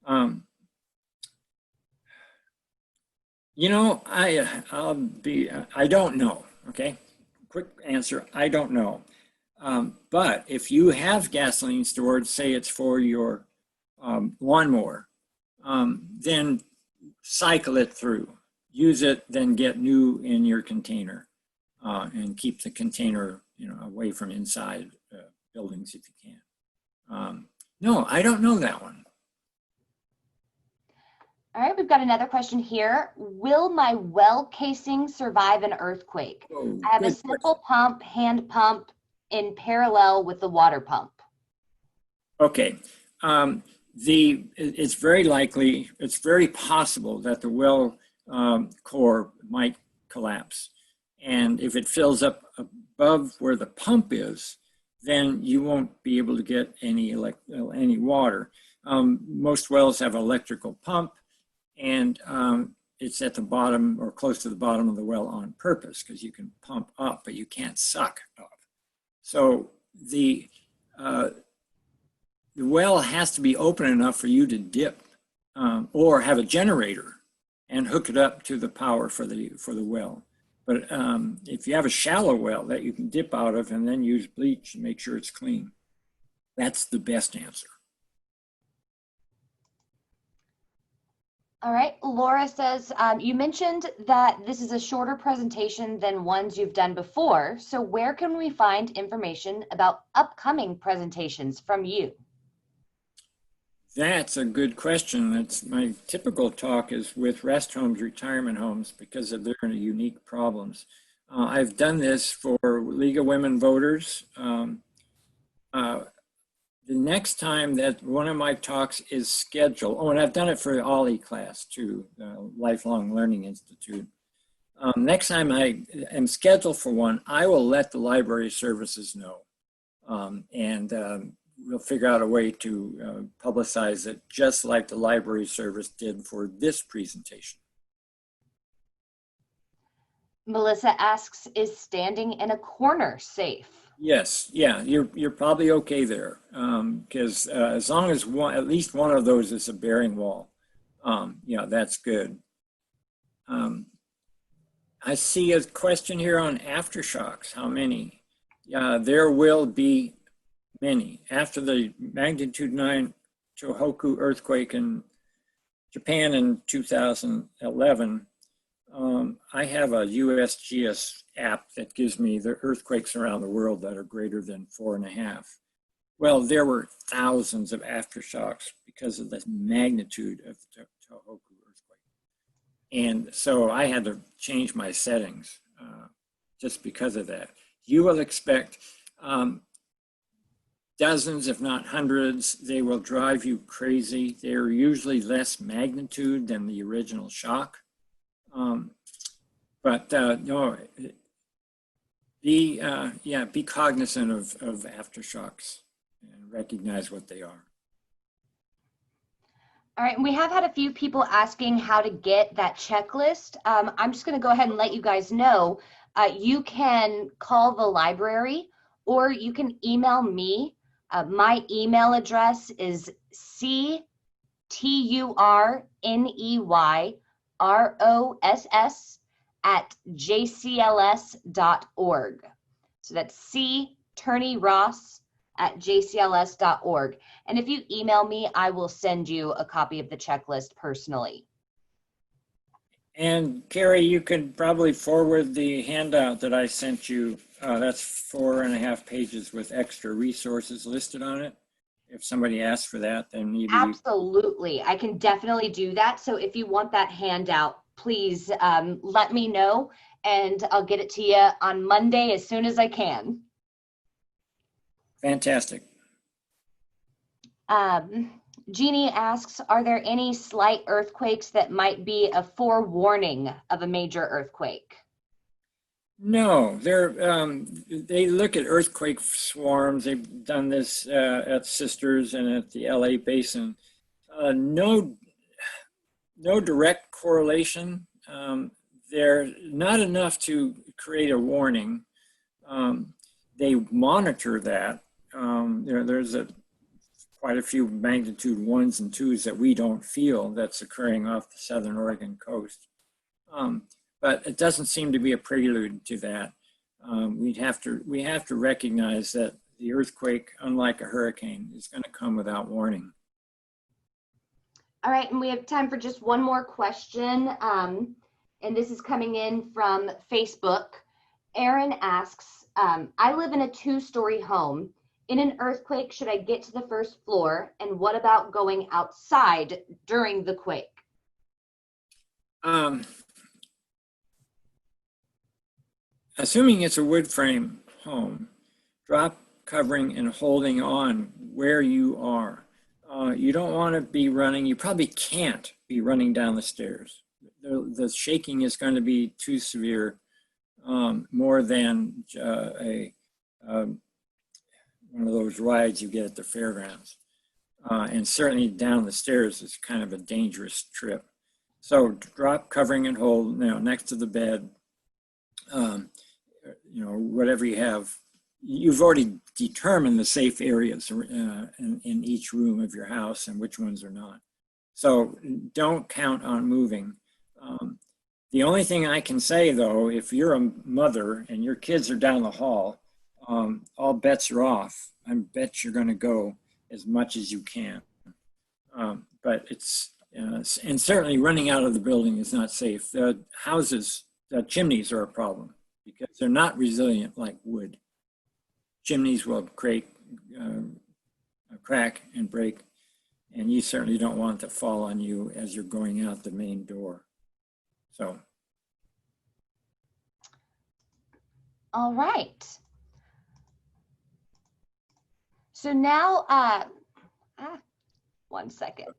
I don't know, okay? Quick answer, I don't know. But if you have gasoline stored, say it's for your lawnmower, then cycle it through. use it, then get new in your container, and keep the container, away from inside buildings if you can. No, I don't know that one. All right, we've got another question here. Will my well casing survive an earthquake? Oh, I have a simple pump, hand pump in parallel with the water pump. Okay. It's very likely, it's very possible that the well core might collapse. And if it fills up above where the pump is, then you won't be able to get any water. Most wells have an electrical pump, and it's at the bottom or close to the bottom of the well on purpose, because you can pump up, but you can't suck up. So the well has to be open enough for you to dip, or have a generator and hook it up to the power for the well. But if you have a shallow well that you can dip out of and then use bleach and make sure it's clean, that's the best answer. All right, Laura says, you mentioned that this is a shorter presentation than ones you've done before. So where can we find information about upcoming presentations from you? That's a good question. That's my typical talk is with rest homes, retirement homes, because of their unique problems. I've done this for League of Women Voters. The next time that one of my talks is scheduled, and I've done it for the ALI class too, Lifelong Learning Institute. Next time I am scheduled for one, I will let the library services know. We'll figure out a way to publicize it just like the library service did for this presentation. Melissa asks, is standing in a corner safe? Yes, yeah, you're probably okay there, because as long as at least one of those is a bearing wall, that's good. I see a question here on aftershocks. How many? There will be many. After the magnitude 9 Tohoku earthquake in Japan in 2011, I have a USGS app that gives me the earthquakes around the world that are greater than 4.5. Well, there were thousands of aftershocks because of the magnitude of the Tohoku earthquake. And so I had to change my settings just because of that. You will expect dozens, if not hundreds. They will drive you crazy. They're usually less magnitude than the original shock. No, be cognizant of aftershocks and recognize what they are. All right, and we have had a few people asking how to get that checklist. I'm just going to go ahead and let you guys know. You can call the library or you can email me. My email address is cturneyrross@jcls.org. So that's cturneyrross@jcls.org. And if you email me, I will send you a copy of the checklist personally. And Carrie, you could probably forward the handout that I sent you. That's 4.5 pages with extra resources listed on it. If somebody asks for that, then maybe Absolutely, I can definitely do that. So if you want that handout, please let me know and I'll get it to you on Monday as soon as I can. Fantastic. Jeannie asks, are there any slight earthquakes that might be a forewarning of a major earthquake? No, they look at earthquake swarms. They've done this at Sisters and at the LA Basin. No direct correlation. They're not enough to create a warning. They monitor that. There's quite a few magnitude 1s and 2s that we don't feel that's occurring off the Southern Oregon coast. But it doesn't seem to be a prelude to that. We have to recognize that the earthquake, unlike a hurricane, is going to come without warning. All right, and we have time for just one more question. And this is coming in from Facebook. Aaron asks, I live in a 2-story home. In an earthquake, should I get to the first floor? And what about going outside during the quake? Assuming it's a wood frame home, drop covering and holding on where you are. You don't want to be running, you probably can't be running down the stairs. The shaking is going to be too severe, more than one of those rides you get at the fairgrounds. And certainly down the stairs is kind of a dangerous trip. So drop covering and hold, next to the bed, whatever you have. You've already determined the safe areas in each room of your house and which ones are not. So don't count on moving. The only thing I can say, though, if you're a mother and your kids are down the hall, all bets are off. I bet you're going to go as much as you can. But it's, and certainly running out of the building is not safe. The chimneys are a problem because they're not resilient like wood. Chimneys will crack and break, and you certainly don't want it to fall on you as you're going out the main door. So. All right. So now, one second.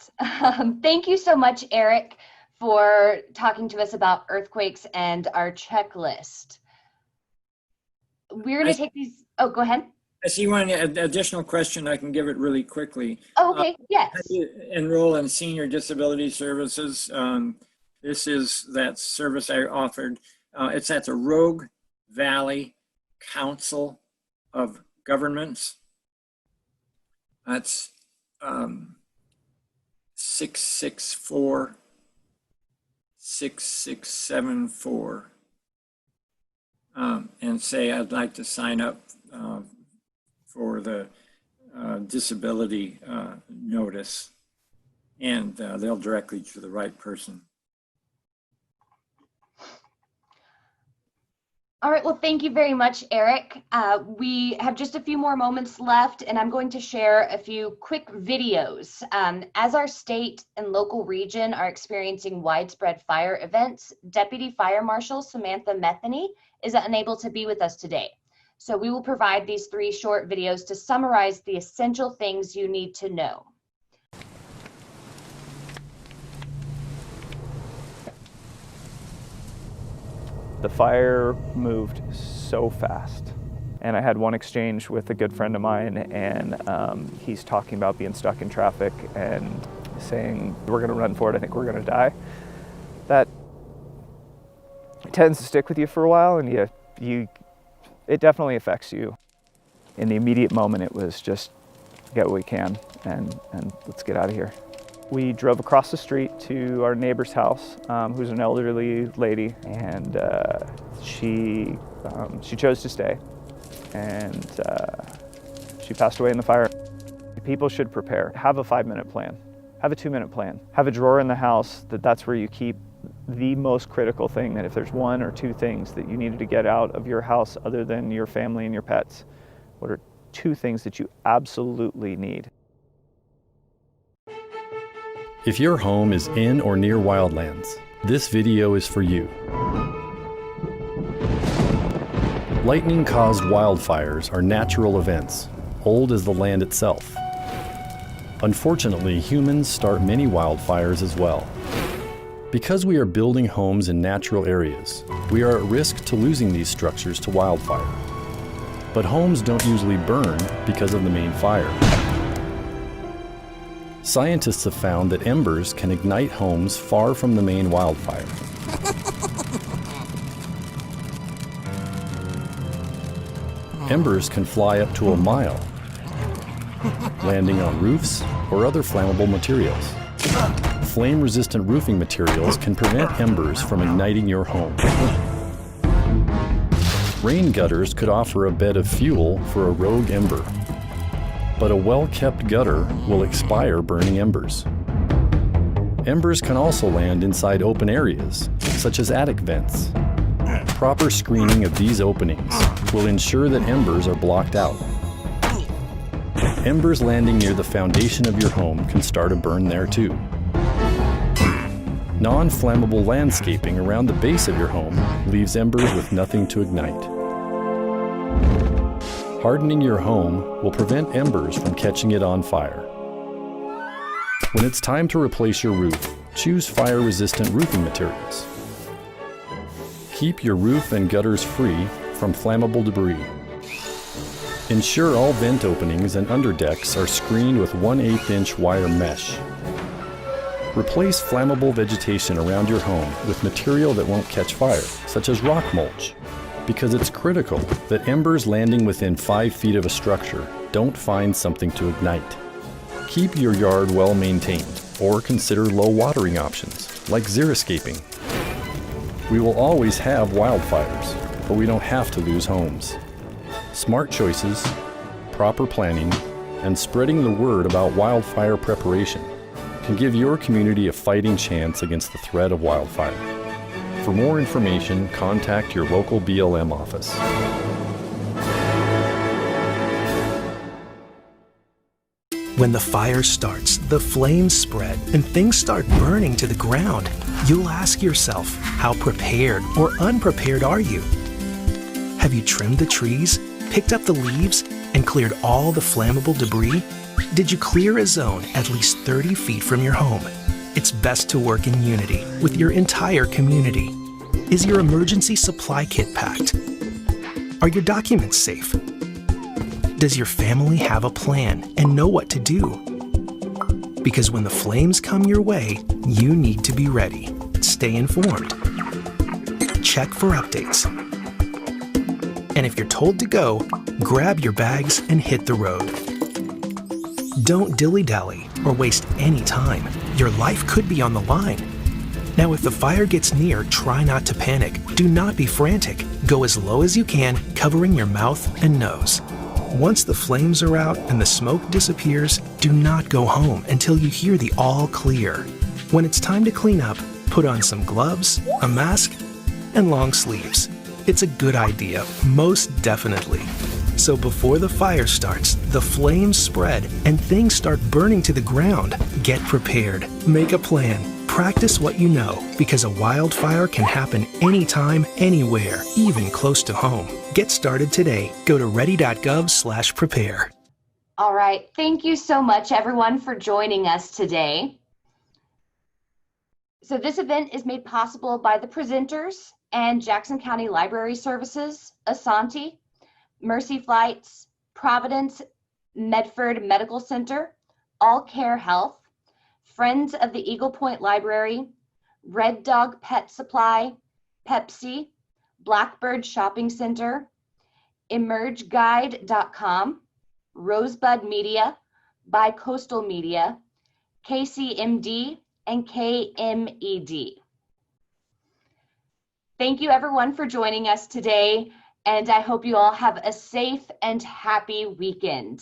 Thank you so much, Eric, for talking to us about earthquakes and our checklist. We're going to take these. Oh, go ahead. I see one additional question. I can give it really quickly. Oh, okay. Yes. How do you enroll in senior disability services? This is that service I offered. It's at the Rogue Valley Council of Governments. That's 664-6674. And say, I'd like to sign up for the disability notice, and they'll direct you to the right person. All right, well, thank you very much, Eric. We have just a few more moments left, and I'm going to share a few quick videos. As our state and local region are experiencing widespread fire events, Deputy Fire Marshal Samantha Metheny is unable to be with us today. So we will provide these 3 short videos to summarize the essential things you need to know. The fire moved so fast. And I had one exchange with a good friend of mine, and he's talking about being stuck in traffic and saying, we're gonna run for it, I think we're gonna die. That tends to stick with you for a while, and it definitely affects you. In the immediate moment, it was just get what we can and let's get out of here. We drove across the street to our neighbor's house, who's an elderly lady, and she chose to stay, and she passed away in the fire. People should prepare. Have a 5-minute plan. Have a 2-minute plan. Have a drawer in the house that's where you keep the most critical thing, that if there's 1 or 2 things that you needed to get out of your house other than your family and your pets, what are 2 things that you absolutely need? If your home is in or near wildlands, this video is for you. Lightning-caused wildfires are natural events, old as the land itself. Unfortunately, humans start many wildfires as well. Because we are building homes in natural areas, we are at risk to losing these structures to wildfire. But homes don't usually burn because of the main fire. Scientists have found that embers can ignite homes far from the main wildfire. Embers can fly up to a mile, landing on roofs or other flammable materials. Flame-resistant roofing materials can prevent embers from igniting your home. Rain gutters could offer a bed of fuel for a rogue ember. But a well-kept gutter will expire burning embers. Embers can also land inside open areas, such as attic vents. Proper screening of these openings will ensure that embers are blocked out. Embers landing near the foundation of your home can start a burn there too. Non-flammable landscaping around the base of your home leaves embers with nothing to ignite. Hardening your home will prevent embers from catching it on fire. When it's time to replace your roof, choose fire-resistant roofing materials. Keep your roof and gutters free from flammable debris. Ensure all vent openings and underdecks are screened with 1/8 inch wire mesh. Replace flammable vegetation around your home with material that won't catch fire, such as rock mulch, because it's critical that embers landing within 5 feet of a structure don't find something to ignite. Keep your yard well maintained, or consider low watering options, like xeriscaping. We will always have wildfires, but we don't have to lose homes. Smart choices, proper planning, and spreading the word about wildfire preparation can give your community a fighting chance against the threat of wildfire. For more information, contact your local BLM office. When the fire starts, the flames spread, and things start burning to the ground, you'll ask yourself, how prepared or unprepared are you? Have you trimmed the trees, picked up the leaves, and cleared all the flammable debris? Did you clear a zone at least 30 feet from your home? It's best to work in unity with your entire community. Is your emergency supply kit packed? Are your documents safe? Does your family have a plan and know what to do? Because when the flames come your way, you need to be ready. Stay informed. Check for updates. And if you're told to go, grab your bags and hit the road. Don't dilly-dally or waste any time. Your life could be on the line. Now, if the fire gets near, try not to panic. Do not be frantic. Go as low as you can, covering your mouth and nose. Once the flames are out and the smoke disappears, do not go home until you hear the all clear. When it's time to clean up, put on some gloves, a mask, and long sleeves. It's a good idea, most definitely. So before the fire starts, the flames spread, and things start burning to the ground, get prepared. Make a plan. Practice what you know, because a wildfire can happen anytime, anywhere, even close to home. Get started today. Go to ready.gov/prepare. All right. Thank you so much, everyone, for joining us today. So this event is made possible by the presenters and Jackson County Library Services, Asante, Mercy Flights, Providence, Medford Medical Center, AllCare Health, Friends of the Eagle Point Library, Red Dog Pet Supply, Pepsi, Blackbird Shopping Center, EmergeGuide.com, Rosebud Media, Bicoastal Media, KCMD, and KMED. Thank you everyone for joining us today, and I hope you all have a safe and happy weekend.